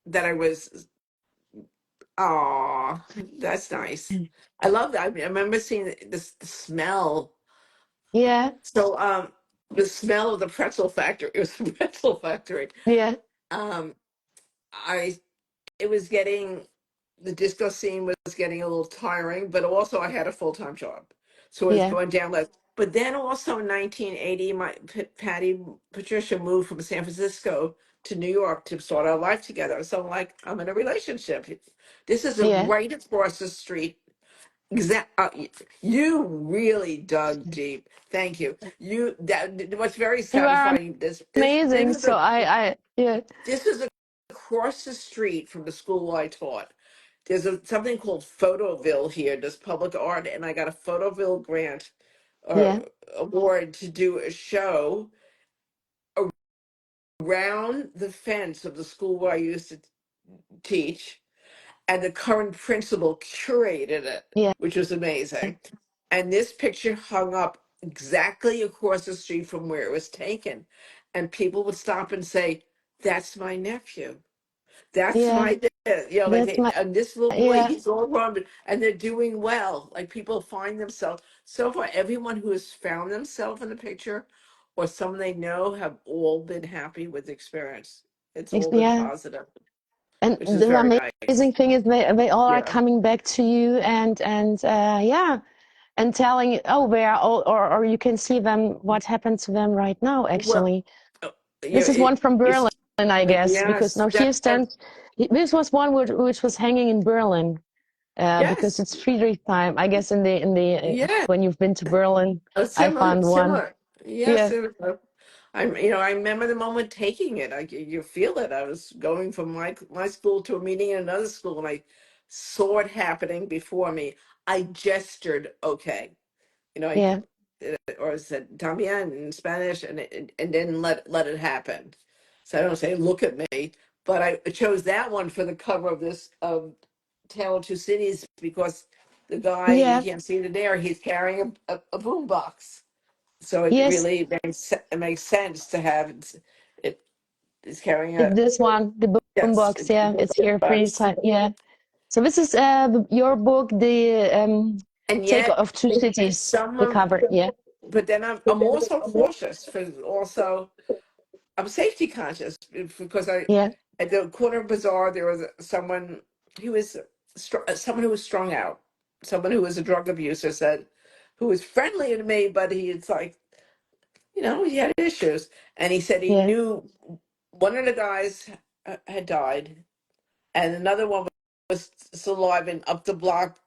B: that I was. Oh, that's nice. I love that. I remember seeing the smell.
A: yeah,
B: So, the smell of the pretzel factory. It was a pretzel factory.
A: yeah,
B: Um, I it was getting the disco scene was getting a little tiring, but also I had a full-time job, so it was
A: yeah,
B: going down less. But then also in 1980, my Patty Patricia moved from San Francisco to New York to start our life together. So I'm like, I'm in a relationship. This is
A: yeah.
B: right across the street. You really dug deep. Thank you. What's very
A: You are
B: satisfying.
A: amazing. So yeah,
B: This is across the street from the school I taught. There's something called Photoville here. There's public art, and I got a Photoville grant uh,
A: yeah,
B: award to do a show around the fence of the school where I used to teach, and the current principal curated it,
A: yeah,
B: which was amazing. And this picture hung up exactly across the street from where it was taken, and people would stop and say, "That's my nephew." That's
A: yeah.
B: my dad. You know, like
A: That's my
B: and this little boy,
A: yeah.
B: he's all grown, and they're doing well. Like people find themselves. So far, everyone who has found themselves in the picture or someone they know have all been happy with the experience. It's all been
A: Yeah.
B: positive,
A: And
B: which is
A: the
B: very nice.
A: amazing thing is they all are
B: Yeah.
A: coming back to you and yeah, and telling you, oh, they are all, or you can see them what happened to them right now.
B: Well,
A: Actually,
B: you know,
A: this is one from
B: it's
A: Berlin, I guess, because
B: yes,
A: now here stands. This was one which was hanging in Berlin, because
B: yes,
A: it's Friedrich time. I guess in the
B: yeah.
A: when you've been to Berlin, I
B: Similar,
A: found one.
B: similar. Yes,
A: Yeah,
B: I remember the moment taking it. You feel it. I was going from my school to a meeting in another school, and I saw it happening before me. I gestured, okay, I
A: yeah,
B: or said "también" in Spanish, and then let it happen. So I don't say "look at me," but I chose that one for the cover of this Tale of Two Cities because the guy you
A: yeah,
B: can't see it there. He's carrying a boom box, so it
A: yes.
B: really makes sense to have it is carrying a
A: This one, the
B: yes,
A: boombox,
B: it's a
A: yeah,
B: boom
A: it's here pretty
B: box,
A: tight, yeah. So this is your book, the
B: and
A: Take
B: yet
A: of Two Cities, the
B: someone.
A: cover, yeah,
B: But then I'm also cautious for also I'm safety conscious because I
A: yeah,
B: at the corner bazaar there was someone who was someone who was strung out, someone who was a drug abuser said, who was friendly to me, but he's like he had issues, and he said he
A: yeah,
B: knew one of the guys had died, and another one was still alive and up the block,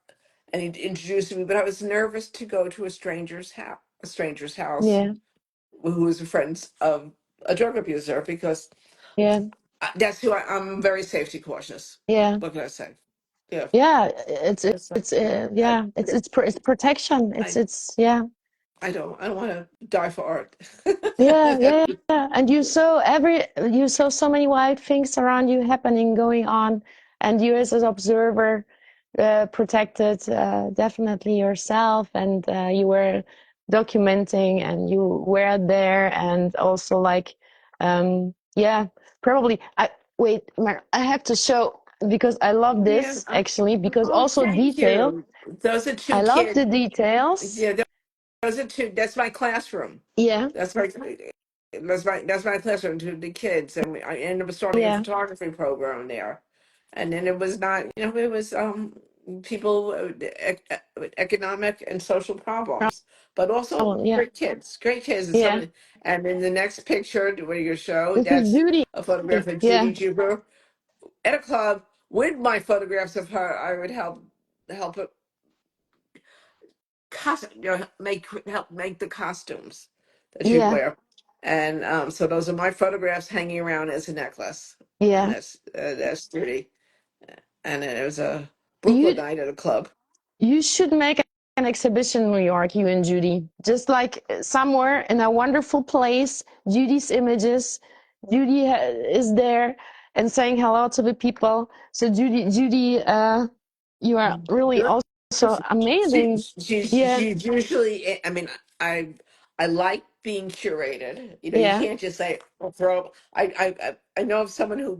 B: and he introduced me, but I was nervous to go to a stranger's house
A: yeah,
B: who was a friend of a drug abuser because
A: yeah,
B: that's who I'm very safety cautious.
A: yeah.
B: What can I say? Yeah.
A: Yeah,
B: It's like, I,
A: yeah, it's protection.
B: I,
A: It's yeah.
B: I don't want to die for art.
A: Yeah, yeah, yeah. And you saw so many wild things around you happening, going on, and you as an observer protected definitely yourself, and you were documenting, and you were there, and also like, yeah, probably. I have to show because I love
B: Yeah.
A: this actually because
B: Oh,
A: also
B: thank
A: detail.
B: you. Those are two
A: I love
B: kids.
A: the details.
B: Yeah, those are two. That's my classroom.
A: Yeah,
B: That's my that's my classroom to the kids, and I ended up starting a
A: yeah.
B: photography program there. And then it was not, it was people with economic and social problems, but also
A: Oh, yeah,
B: great kids, and
A: yeah.
B: somebody. And in the next picture, where you show,
A: This is
B: that's
A: Judy.
B: a photograph of
A: Yeah,
B: Judy Jupiter at a club with my photographs of her. I would help help make the costumes that she'd
A: yeah,
B: wear. And so those are my photographs hanging around as a necklace, and
A: yeah.
B: that's Judy. And it was a Brooklyn
A: You
B: night at a club.
A: you should make an exhibition in New York, you and Judy. Just like somewhere in a wonderful place, Judy's images. Judy is there and saying hello to the people. So Judy, you are really also amazing. Yeah,
B: She's usually. I mean, I like being curated. You
A: yeah,
B: can't just say, "Well, throw." I know of someone who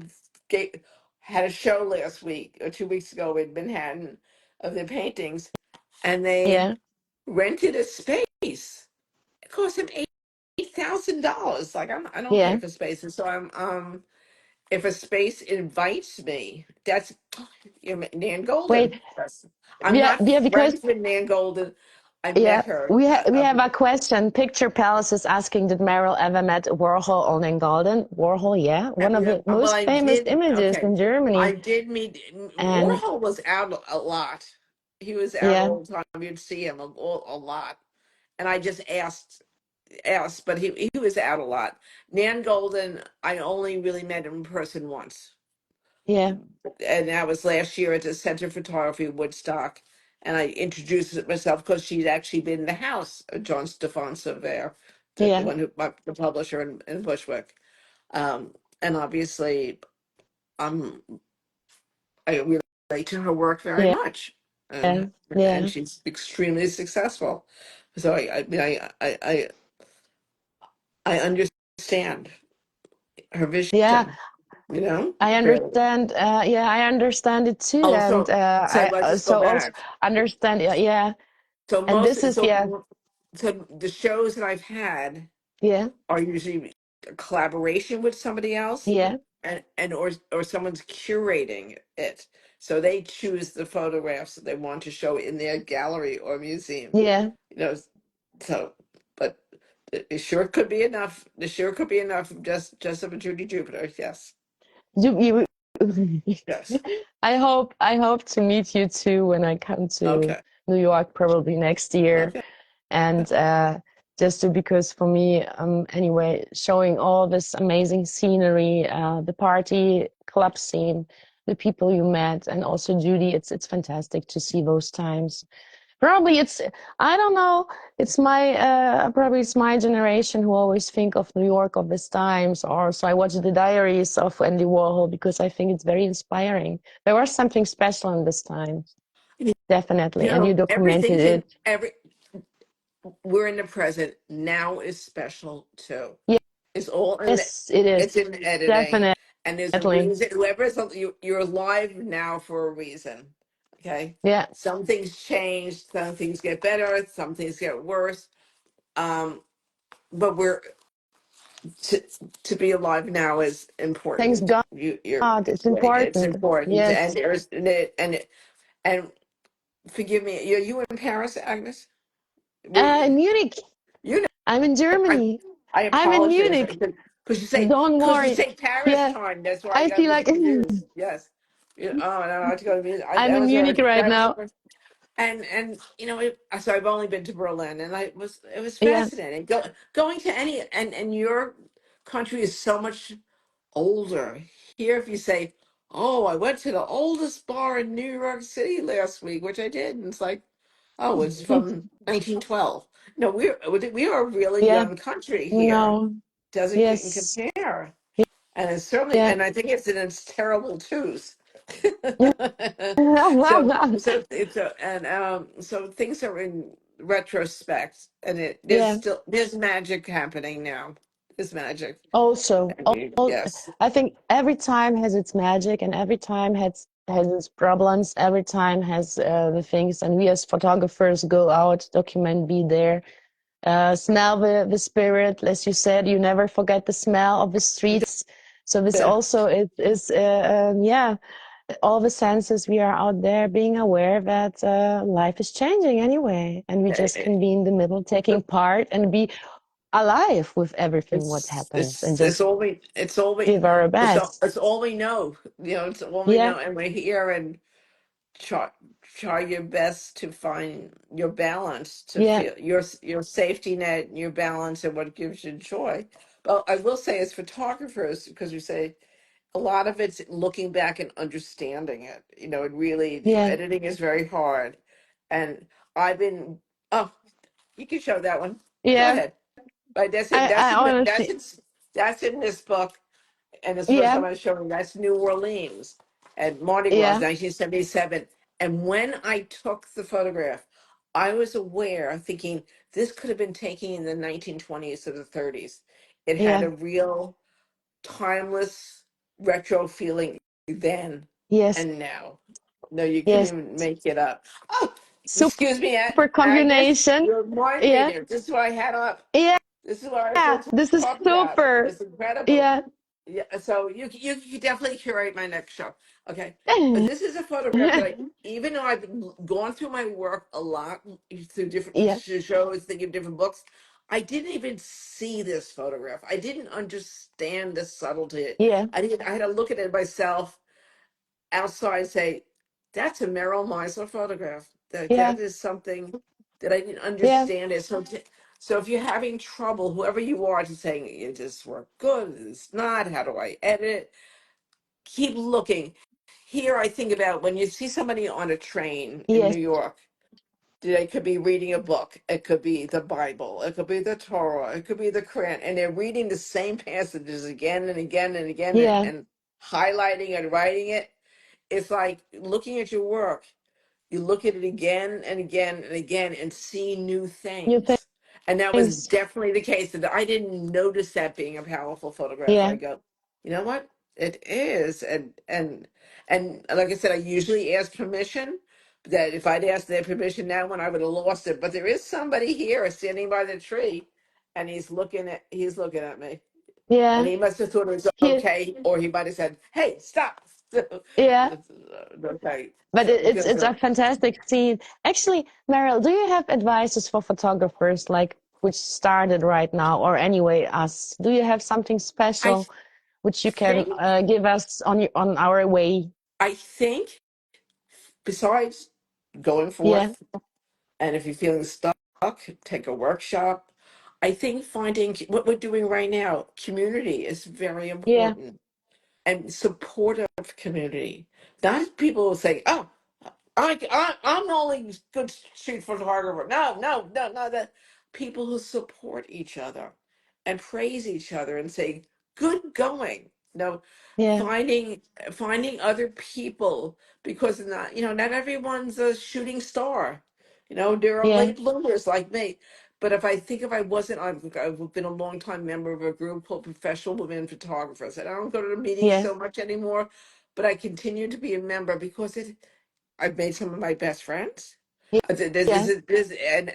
B: gave, had a show last week or 2 weeks ago in Manhattan of their paintings, and they
A: yeah,
B: rented a space. It cost him $8,000. Like I don't pay
A: yeah.
B: for spaces, so if a space invites me, that's Nan Golden.
A: Wait,
B: I'm
A: yeah,
B: not
A: yeah, because
B: friends with Nan Golden. I
A: yeah,
B: met her.
A: we have a question. Picture Palace is asking, did Meryl ever met Warhol or Nan Golden? Warhol, yeah, one of the
B: Well,
A: most
B: I
A: famous
B: did.
A: images
B: Okay,
A: in
B: I
A: Germany.
B: did meet
A: And
B: Warhol. Was out a lot. He was out
A: yeah,
B: all the time. You'd see him a lot, and I just asked, but he was out a lot. Nan Golden, I only really met him in person once,
A: yeah,
B: and that was last year at the Center for Photography in Woodstock. And I introduced myself because she'd actually been in the house of John Stefanso there, the
A: yeah,
B: one who, the publisher in Bushwick. And obviously, um, I relate to her work very
A: yeah,
B: much,
A: yeah,
B: and
A: yeah,
B: she's extremely successful. So I mean, I understand her
A: yeah.
B: vision,
A: I
B: very.
A: understand. Yeah, I understand it too,
B: Oh,
A: and
B: so
A: I
B: let's just go
A: so also
B: back.
A: understand. Yeah, yeah.
B: So
A: And this is yeah,
B: so the shows that I've had
A: yeah,
B: are usually a collaboration with somebody else,
A: yeah,
B: and or someone's curating it. So they choose the photographs that they want to show in their gallery or museum.
A: yeah.
B: You know, so but it sure could be enough. There sure could be enough of just of a Judy Jupiter. Yes.
A: You,
B: Yes.
A: I hope to meet you too when I come to
B: Okay.
A: New York probably next year.
B: Okay.
A: And just to, because for me, anyway, showing all this amazing scenery, the party club scene, the people you met, and also Judy, it's fantastic to see those times. Probably it's, I don't know, it's my probably it's my generation who always think of New York of these times. Or so I watch the diaries of Andy Warhol because I think it's very inspiring. There was something special in this time, definitely, and you documented
B: Everything's in
A: it.
B: every. We're in the present. Now is special too. It's all in
A: Yes, it is
B: it's in editing,
A: definitely.
B: and there's a reason. Whoever's you're alive now for a reason. Okay,
A: Yeah,
B: some things change, some things get better, some things get worse. Um, but we're to to be alive now is
A: thanks
B: important.
A: God, it's
B: It's
A: important.
B: important, and
A: Yes,
B: and forgive me. Are you in Paris, Agnes? We
A: in Munich.
B: you
A: I'm in
B: I
A: Germany.
B: I
A: I'm in
B: apologize
A: Munich. Don't
B: because you
A: worry.
B: say Paris
A: Yeah,
B: time. That's why I
A: I
B: got
A: feel like
B: confused. Yes. Oh no, I have to go to music.
A: I'm
B: That
A: in
B: was
A: Munich
B: our
A: right
B: that was
A: now.
B: our, and so I've only been to Berlin, and it was
A: Yeah,
B: fascinating. Going to any and your country is so much older. Here, if you say oh, I went to the oldest bar in New York City last week, which I did. And it's like, oh, it's from 1912. No, we are a really
A: Yeah,
B: young country here.
A: no,
B: Doesn't
A: yes,
B: compare. And it's certainly,
A: yeah.
B: and I think it's in its terrible twos.
A: Yeah.
B: So things are in retrospect, and
A: Yeah,
B: there's magic happening now. There's magic.
A: also,
B: Yes,
A: I think every time has its magic and every time has its problems, every time has the things, and we as photographers go out, document, be there, smell the spirit, as you said, you never forget the smell of the streets. So this
B: yeah,
A: also is yeah, all the senses we are out there being aware that life is changing anyway, and we just can be in the middle, taking part and be alive with everything what happens and
B: it's
A: just
B: all
A: give our best.
B: it's all we know. You know, it's all we
A: Yeah,
B: know, and we're here and try try your best to find your balance, to
A: yeah,
B: feel your safety net, your balance, and what gives you joy. But I will say, as photographers, because we say a lot of it's looking back and understanding it. You know, it really,
A: yeah,
B: editing is very hard. And I've been, oh, you can show that one. Go
A: yeah.
B: ahead. Right, that's it.
A: I honestly,
B: That's in this book, and it's the first
A: yeah,
B: time I'm showing. That's New Orleans and Mardi Gras,
A: yeah,
B: 1977. And when I took the photograph, I was aware, thinking this could have been taken in the 1920s or the 30s. It had
A: yeah,
B: a real timeless retro feeling then
A: yes,
B: and now. No, you couldn't
A: yes.
B: even make it up. Oh, excuse me,
A: Super
B: Agnes.
A: combination.
B: You remind me
A: Yeah,
B: there. This is what I had up.
A: yeah.
B: This is what I was going to
A: This is
B: talk about.
A: super.
B: It's incredible.
A: Yeah.
B: Yeah, so you definitely curate my next show. Okay. But this is a photograph that even though I've gone through my work a lot through different
A: Yeah,
B: shows, thinking of different books, I didn't even see this photograph. I didn't understand the subtlety.
A: yeah,
B: I had to look at it myself outside and say, that's a Meryl Meisler photograph.
A: yeah,
B: That is something that I didn't
A: yeah,
B: understand it. So if you're having trouble, whoever you are, to saying, is this work good? It's not. How do I edit it? Keep looking. Here, I think about when you see somebody on a train in
A: yes,
B: New York, they could be reading a book. It could be the Bible. It could be the Torah. It could be the Quran. And they're reading the same passages again and again and again,
A: yeah,
B: and highlighting and writing it. It's like looking at your work. You look at it again and again and again and see new
A: new
B: things. And that was
A: things.
B: definitely the case. That I didn't notice that being a powerful photograph.
A: Yeah,
B: I go, you know what? It is. And like I said, I usually ask permission. That if I'd asked their permission now one, I would have lost it. But there is somebody here standing by the tree, and he's looking at me. And
A: yeah,
B: he must have thought it was
A: yeah,
B: okay, or he might have said, "Hey, stop."
A: yeah.
B: Okay,
A: But
B: so because
A: it's a fantastic scene. Actually, Meryl, do you have advices for photographers like which started right now, or anyway us? Do you have something
B: I
A: special which you can
B: think
A: give us on our way?
B: I think besides going
A: Yeah,
B: forth, and if you're feeling stuck, take a workshop. I think finding what we're doing right now, community is very
A: yeah,
B: important, and supportive community. Not people who say, "Oh, I'm the only good street photographer." No, no, no, no. That people who support each other and praise each other and say, "Good going." No,
A: yeah,
B: finding other people, because not everyone's a shooting star. There are
A: yeah,
B: late bloomers like me. But if I wasn't, I've been a long time member of a group called Professional Women Photographers, and I don't go to the meetings
A: yeah,
B: so much anymore, but I continue to be a member because I've made some of my best friends.
A: yeah,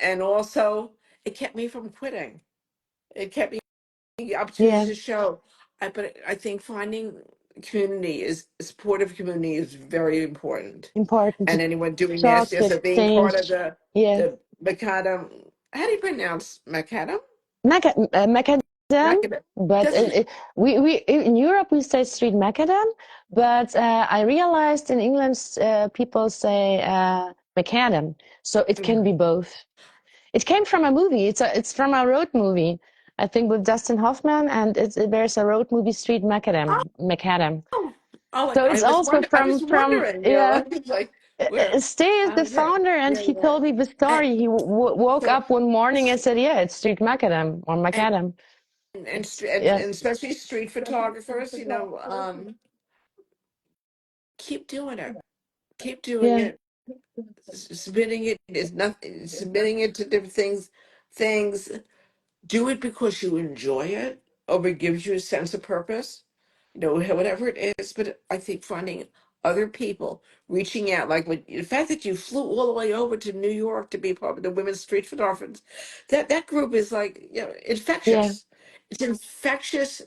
B: And also it kept me from quitting. It kept me opportunities
A: yeah.
B: to show. But I think finding supportive community is very important.
A: Important
B: And
A: to
B: anyone doing this,
A: talk, to
B: yes, so being part of
A: exchange. Yeah.
B: the macadam. How do you pronounce macadam?
A: Macadam,
B: Macadam.
A: but
B: Just
A: we in Europe we say street macadam, but I realized in England people say macadam, so it can be both. It came from a movie. It's from a road movie, I think with Dustin Hoffman, and there's a road movie, Street Macadam. Macadam.
B: oh, Oh,
A: So it's also
B: I was
A: from
B: wondering,
A: yeah.
B: it's like where,
A: Stay is the
B: yeah,
A: founder, and
B: yeah,
A: he
B: yeah.
A: told me the
B: And
A: story. He woke
B: so,
A: up one morning and said, "Yeah, it's Street Macadam or
B: and
A: Macadam." It's yeah,
B: and especially street photographers, keep doing it. Keep doing
A: yeah,
B: it. Submitting it is nothing. Submitting it to different things. Do it because you enjoy it, or it gives you a sense of purpose. Whatever it is. But I think finding other people, reaching out, like the fact that you flew all the way over to New York to be part of the women's street photographers, that group is like,
A: yeah.
B: infectious. It's infectious.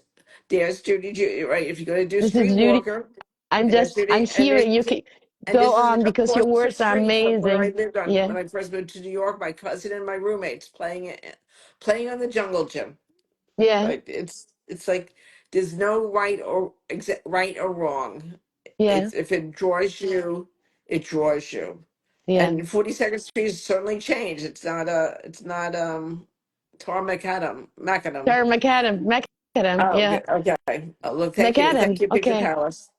B: There's Judy, right? If you're going to do
A: This is
B: Street
A: Judy.
B: Walker, there's
A: I'm
B: Judy,
A: hearing you. Can
B: and
A: go
B: this is
A: on because your
B: across the
A: words are
B: street from where I
A: amazing.
B: lived on
A: Yeah,
B: when I first moved to New York. My cousin and my roommates playing on the jungle gym.
A: yeah,
B: Right? It's like there's no right or wrong.
A: yeah,
B: It's if it draws you, it draws you.
A: yeah.
B: And 42nd Street has certainly changed. It's not Tar Macadam.
A: Sarah Macadam, Macadam.
B: Oh,
A: Yeah,
B: okay, okay. Oh, look, thank
A: Macadam.
B: you, Picture
A: Okay,
B: Palace.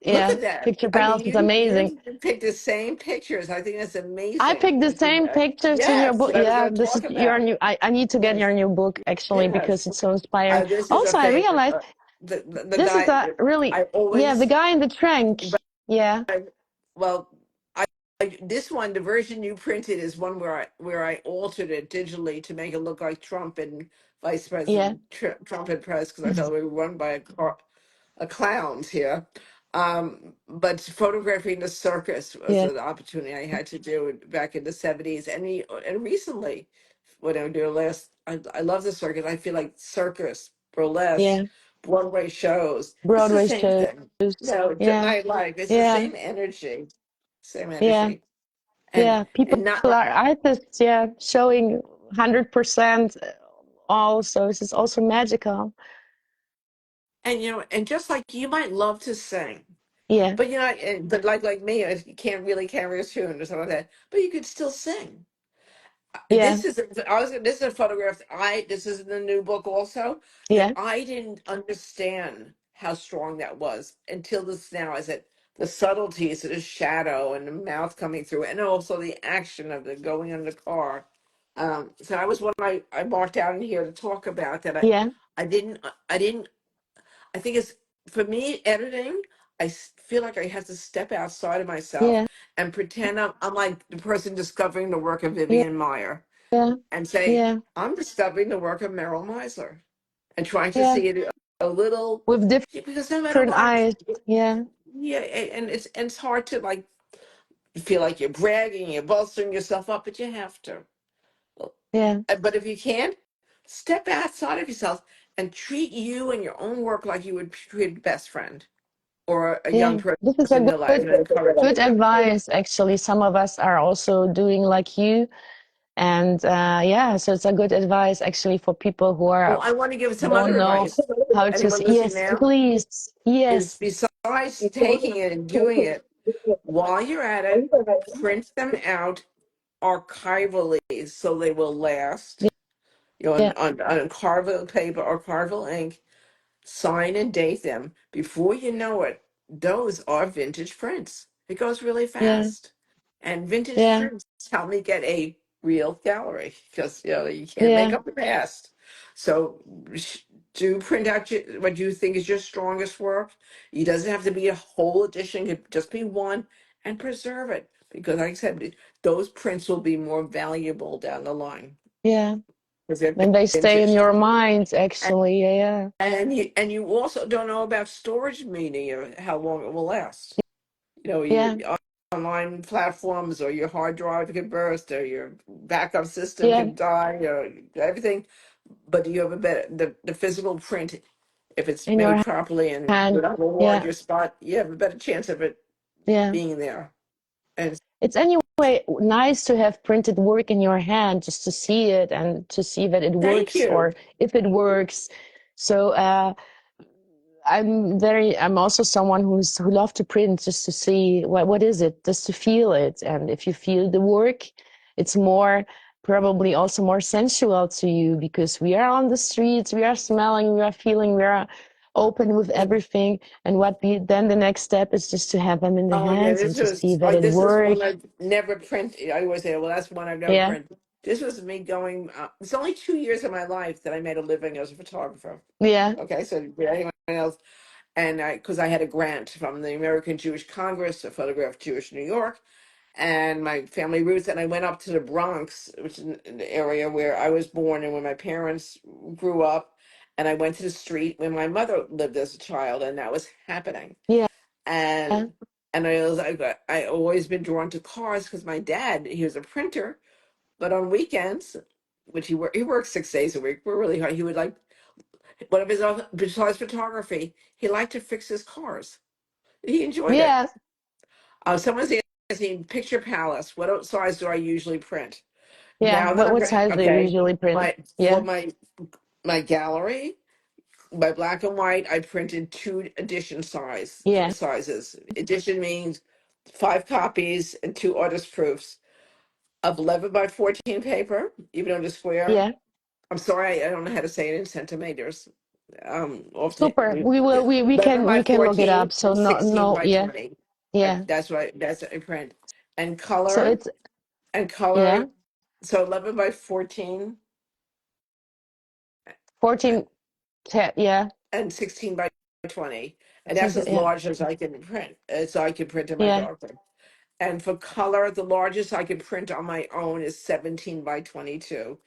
B: Look
A: yeah.
B: at that.
A: Picture
B: I mean,
A: Palace is amazing.
B: you picked the same pictures. I think that's
A: I
B: amazing.
A: picked the same pictures in your
B: Yes,
A: book.
B: that I was
A: Yeah,
B: going to
A: this is
B: talk
A: your
B: about.
A: new. I need to get
B: Yes,
A: your new book actually because
B: yes.
A: it's so inspiring.
B: This is a
A: Also, I
B: favorite.
A: realized
B: The
A: this is
B: guy
A: a really
B: I
A: yeah, the
B: always,
A: guy in the trunk. Yeah,
B: well, I, this one, the version you printed is one where I altered it digitally to make it look like Trump and Vice
A: yeah,
B: President Trump had press because I thought we were run by a clowns here. But photographing the circus was
A: yeah,
B: an opportunity I had to do back in the 70s. And recently, when I do last, I love the circus. I feel like circus, burlesque,
A: yeah.
B: Broadway shows, it's the
A: Broadway
B: same
A: shows.
B: thing. No,
A: Yeah,
B: nightlife, it's the
A: yeah,
B: same energy. Same
A: yeah,
B: energy. And
A: yeah. People
B: and not
A: are artists. Yeah, showing 100% all. So this is also magical.
B: and and just like you might love to sing,
A: Yeah,
B: but but like me, you can't really carry a tune or something like that, but you could still sing.
A: yeah,
B: This is a photograph this is in the new book also, that
A: yeah,
B: I didn't understand how strong that was until this now. I said the subtleties of the shadow and the mouth coming through, and also the action of the going in the car. So that was one I marked out in here to talk about that
A: yeah,
B: I didn't I think it's for me editing. Feel like I have to step outside of myself
A: yeah,
B: and pretend I'm like the person discovering the work of
A: yeah,
B: Vivian Meyer
A: yeah,
B: and say,
A: yeah,
B: I'm discovering the work of Meryl Meisler and trying to
A: yeah.
B: see it a little,
A: With
B: because no matter
A: different
B: what,
A: eyes. Yeah,
B: yeah, and it's hard to like feel like you're bragging, you're bolstering yourself up, but you have to.
A: yeah,
B: But if you can't, step outside of yourself and treat you and your own work like you would treat a best friend or a young
A: yeah.
B: person
A: This is
B: in
A: a
B: your life
A: good,
B: and encourage
A: good
B: them.
A: advice. Actually, some of us are also doing like you, and yeah, so it's a good advice actually for people who
B: Well,
A: are
B: I want to give some
A: don't
B: other
A: know
B: advice.
A: how to.
B: Anyone listening
A: Yes,
B: now
A: please.
B: is
A: Yes,
B: besides taking it and doing it, while you're at it, print them out archivally so they will last.
A: yeah,
B: On carval paper or carval ink, sign and date them. Before you know it, those are vintage prints. It goes really
A: yeah,
B: fast. And vintage
A: yeah,
B: prints help me get a real gallery because you can't make
A: yeah,
B: up the past. So do print out what you think is your strongest work. It doesn't have to be a whole edition, it could just be one, and preserve it. Because like I said, those prints will be more valuable down the line
A: yeah.
B: because they're
A: When they stay in
B: vintage.
A: your mind, actually, yeah,
B: And you also don't know about storage media, how long it will last. Your
A: yeah,
B: online platforms or your hard drive could burst or your backup system
A: yeah,
B: could die or everything. But you have a better the physical print, if it's
A: in
B: made
A: your
B: properly and
A: hand.
B: put on the wall at
A: Yeah,
B: your spot, you have a better chance of it
A: yeah.
B: being there. And
A: It's anyway nice to have printed work in your hand just to see it and to see that it
B: thank
A: works
B: you.
A: or if it works. So I'm also someone who love to print just to see what is it, just to feel it. And if you feel the work, it's more probably also more sensual to you because we are on the streets, we are smelling, we are feeling, we are open with
B: Yeah.
A: everything. And what we then the next step is just to have them in the
B: Oh yeah,
A: hands and to see that it
B: this is one
A: works.
B: I've never printed. I always say, well, that's one I've never
A: Yeah,
B: printed. This was me going. It's only 2 years of my life that I made a living as a photographer.
A: yeah,
B: Okay, so anyone else, and because I had a grant from the American Jewish Congress to photograph Jewish New York, and my family roots, and I went up to the Bronx, which is the area where I was born and where my parents grew up, and I went to the street where my mother lived as a child, and that was happening.
A: yeah,
B: And I was I always been drawn to cars because my dad, he was a printer, but on weekends, which he works 6 days a week, we're really hard. He would like one of his other, besides photography, he liked to fix his cars. He enjoyed it.
A: yeah,
B: Someone's asking Picture Palace, what size do I usually print?
A: yeah.
B: Now that I'm
A: What size do you
B: okay,
A: usually print?
B: my for
A: Yeah,
B: my gallery, my black and white, I printed two edition
A: yeah,
B: sizes. Edition means 5 copies and two artist proofs of 11 by 14 paper, even on the square.
A: yeah.
B: I'm sorry, I don't know how to say it in centimeters. Often
A: Super. We will. We
B: 11
A: can
B: by
A: look it
B: 14
A: up. So
B: and
A: no,
B: 16
A: no.
B: by
A: Yeah,
B: 20.
A: yeah.
B: That's what I print. And
A: So
B: color
A: it's
B: and
A: yeah,
B: color. So 11 by 14
A: 14. Yeah,
B: and 16 by 20. And that's
A: 14.
B: as
A: Yeah,
B: large as I can print. So I can print in my
A: yeah,
B: darkroom. And for color, the largest I can print on my own is 17 by 22.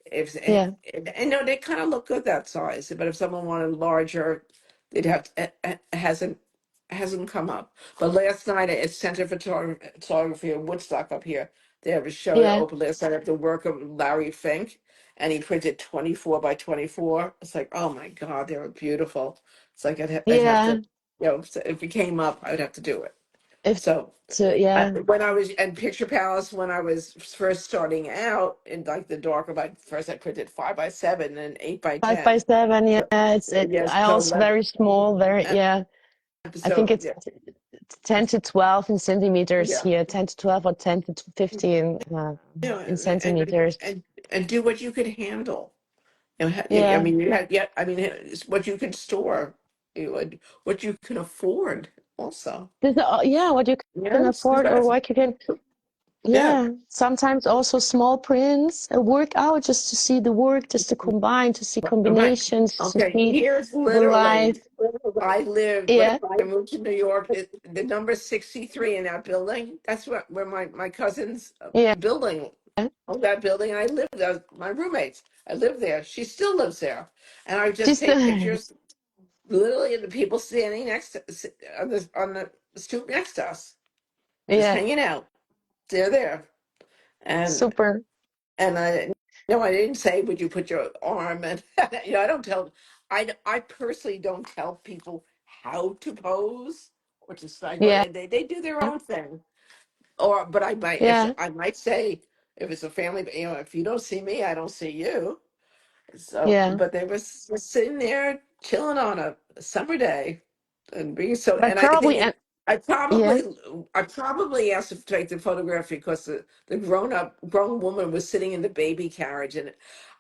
B: If
A: yeah,
B: and no, they kind of look good that size, but if someone wanted larger, they'd have to, it hasn't come up. But last night at Center for Photography in Woodstock up here, they have a show to
A: yeah,
B: open last night of the work of Larry Fink, and he printed 24 by 24. It's like, oh my God, they were beautiful. It's like I'd have
A: yeah.
B: to, so if it came up, I'd have to do it.
A: If
B: So
A: so, yeah,
B: when I was at Picture Palace, when I was first starting out in like the darker, like first I printed 5 by 7 and 8 by 10.
A: 5 by 7. Yeah,
B: So,
A: it.
B: yes,
A: I
B: so
A: also very small. Very
B: uh,
A: yeah. I think
B: so
A: it's
B: yeah,
A: 10 to 12 in centimeters
B: yeah,
A: here. 10 to 12 or 10 to 15 in centimeters.
B: and do what you could handle. I
A: Yeah.
B: mean, I mean, it's what you can store, what you can afford, also.
A: Yeah, what you can
B: Yes,
A: afford or
B: yes,
A: what you can.
B: yeah.
A: Yeah, sometimes also small prints, a workout just to see the work, just to combine, to see
B: Right.
A: combinations, to
B: Okay.
A: see
B: Here's
A: the
B: literally,
A: life.
B: I lived when
A: Yeah,
B: I moved to New York. The number 63 in that building. That's where my cousin's
A: yeah,
B: building. Oh, that building. And I lived there. My roommates. I lived there. She still lives there. And I just
A: just
B: take pictures, literally, of the people standing next to on the stoop next to us, just
A: yeah,
B: hanging out. They're there. And
A: super.
B: I no, I didn't say, would you put your arm and I don't tell I personally don't tell people how to pose or to strike, but
A: Yeah,
B: they do their own thing. Or but I might if
A: yeah,
B: I might say, if it's a family, if you don't see me, I don't see you. So,
A: yeah.
B: but they were sitting there chilling on a summer day and being so.
A: But
B: And I
A: probably,
B: think
A: and
B: I
A: yeah,
B: probably, I probably asked to take the photograph because the grown woman was sitting in the baby carriage, and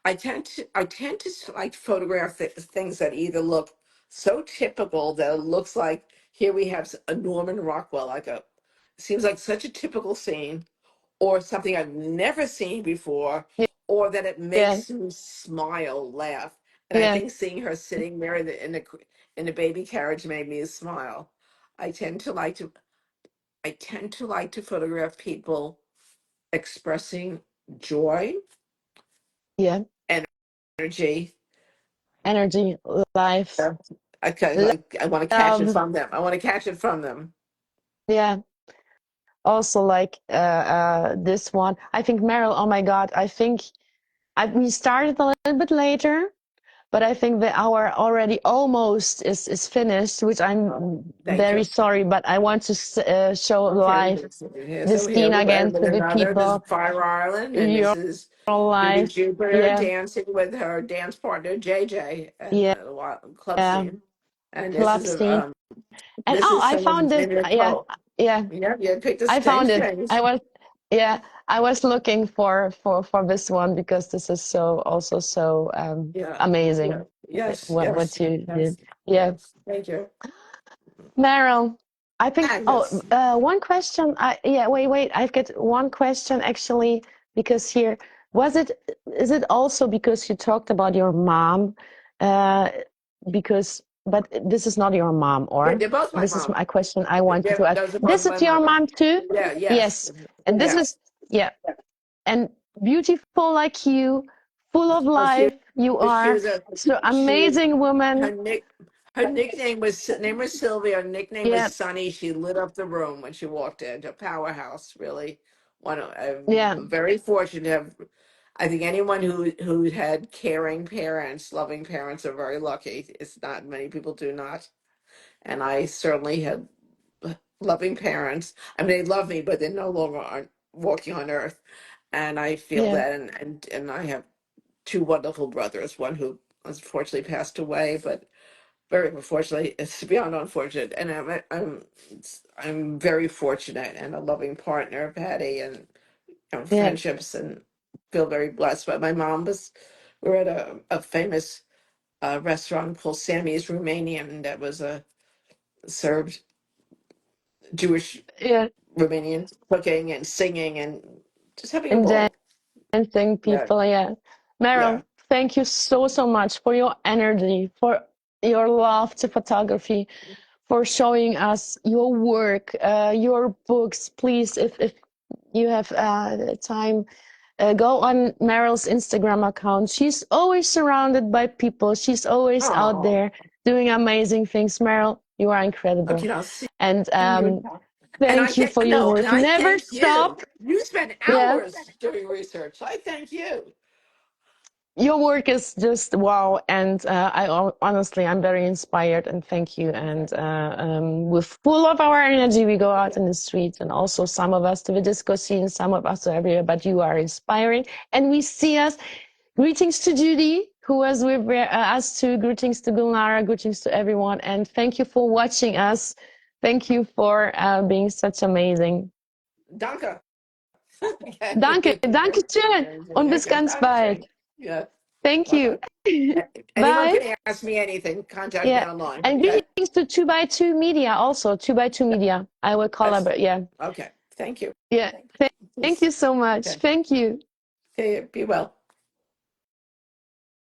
B: I tend to like photograph things that either look so typical that it looks like here we have a Norman Rockwell, like a seems like such a typical scene, or something I've never seen before, or that it
A: yeah,
B: makes me smile, laugh. And I
A: yeah,
B: think seeing her sitting there in the baby carriage made me smile. I tend to like to I tend to like to photograph people expressing joy,
A: yeah.
B: energy.
A: Energy, life,
B: Yeah. I want to catch it
A: love.
B: from them. I want to catch it from them.
A: Yeah. Also, like this one. I think Meryl. Oh my God. I think we started a little bit later. But I think the hour already almost is finished, which
B: Oh,
A: I'm
B: thank
A: very
B: you.
A: sorry, but I want to show
B: Okay,
A: live the
B: so here
A: scene
B: we
A: again
B: have
A: to the
B: another. This is
A: people.
B: Fire Island, and this
A: Your
B: is Judy
A: life.
B: Jupiter
A: Yeah,
B: dancing with her dance partner JJ and
A: yeah,
B: club
A: yeah.
B: scene. And
A: Club scene. And
B: this
A: oh,
B: is
A: I
B: some of
A: found it.
B: in the
A: Yeah,
B: po.
A: yeah.
B: Yeah, yeah, picked the
A: I
B: same
A: found it.
B: things.
A: Yeah, I was looking for this one because this is so also so
B: Yeah, yeah,
A: amazing.
B: yes,
A: What
B: yes,
A: you
B: yes.
A: did. Yeah.
B: Yes. Thank you.
A: Meryl, I think, oh,
B: Agnes.
A: one question. Yeah, wait. I've got one question actually, because here, is it also because you talked about your mom? Uh, but this is not your mom,
B: Yeah,
A: or
B: they're both my
A: this is
B: mom.
A: my question I wanted to ask.
B: Those are both
A: This is
B: my
A: your
B: mom.
A: mom too?
B: Yeah, yes.
A: Yes. And this
B: Yeah.
A: is, yeah, and beautiful like you, full of
B: Oh,
A: life. You
B: she
A: are
B: was a
A: so
B: she was
A: amazing
B: her
A: woman.
B: nick her name was Sylvia. Her nickname was
A: Yeah,
B: Sunny. She lit up the room when she walked in. A powerhouse, really.
A: yeah,
B: I'm very fortunate to have. I think anyone who had caring parents, loving parents, are very lucky. It's not many people do not, and I certainly had loving parents. I mean, they love me, but they're no longer on, walking on earth, and I feel
A: yeah,
B: that. And I have two wonderful brothers. One who unfortunately passed away, but very unfortunately, it's beyond unfortunate. And I'm very fortunate and a loving partner, Patty, and
A: yeah,
B: friendships, and feel very blessed. But my mom was, we were at a famous restaurant called Sammy's Romanian that was served Jewish
A: yeah.
B: Romanian cooking and singing and just having a
A: And
B: ball.
A: dancing
B: Yeah,
A: people, yeah.
B: yeah.
A: Meryl, thank you so much for your energy, for your love to photography, for showing us your work, your books. Please, if you have time, go on Meryl's Instagram account. She's always surrounded by people. She's always out
B: Oh,
A: there doing amazing things. Meryl, you are incredible.
B: okay. I'll see
A: And
B: you. And I
A: thank you
B: thank
A: for your
B: no, and
A: work.
B: I
A: Never
B: thank you.
A: stop.
B: You spend
A: Yeah.
B: hours doing research. I thank you.
A: Your work is just wow, and honestly, I'm very inspired, and thank you. And with full of our energy, we go out in the streets, and also some of us to the disco scene, some of us to everywhere. But you are inspiring, and we see us. Greetings to Judy, who was with us too. Greetings to Gulnara. Greetings to everyone, and thank you for watching us. Thank you for being such amazing.
B: Danke.
A: Danke,
B: Okay.
A: danke schön, und bis
B: Okay.
A: ganz bald.
B: Dankeschön. Yeah.
A: Thank
B: Bye
A: you.
B: bye. Anyone
A: Bye.
B: can ask me anything. Contact me
A: Yeah.
B: online.
A: And
B: Okay.
A: greetings to 2 by 2 Media also. 2 by 2 Media. I will
B: Yes.
A: collaborate. Yeah.
B: Okay. Thank you.
A: Yeah. Thank you so much.
B: Okay.
A: Thank you.
B: Okay. Be well.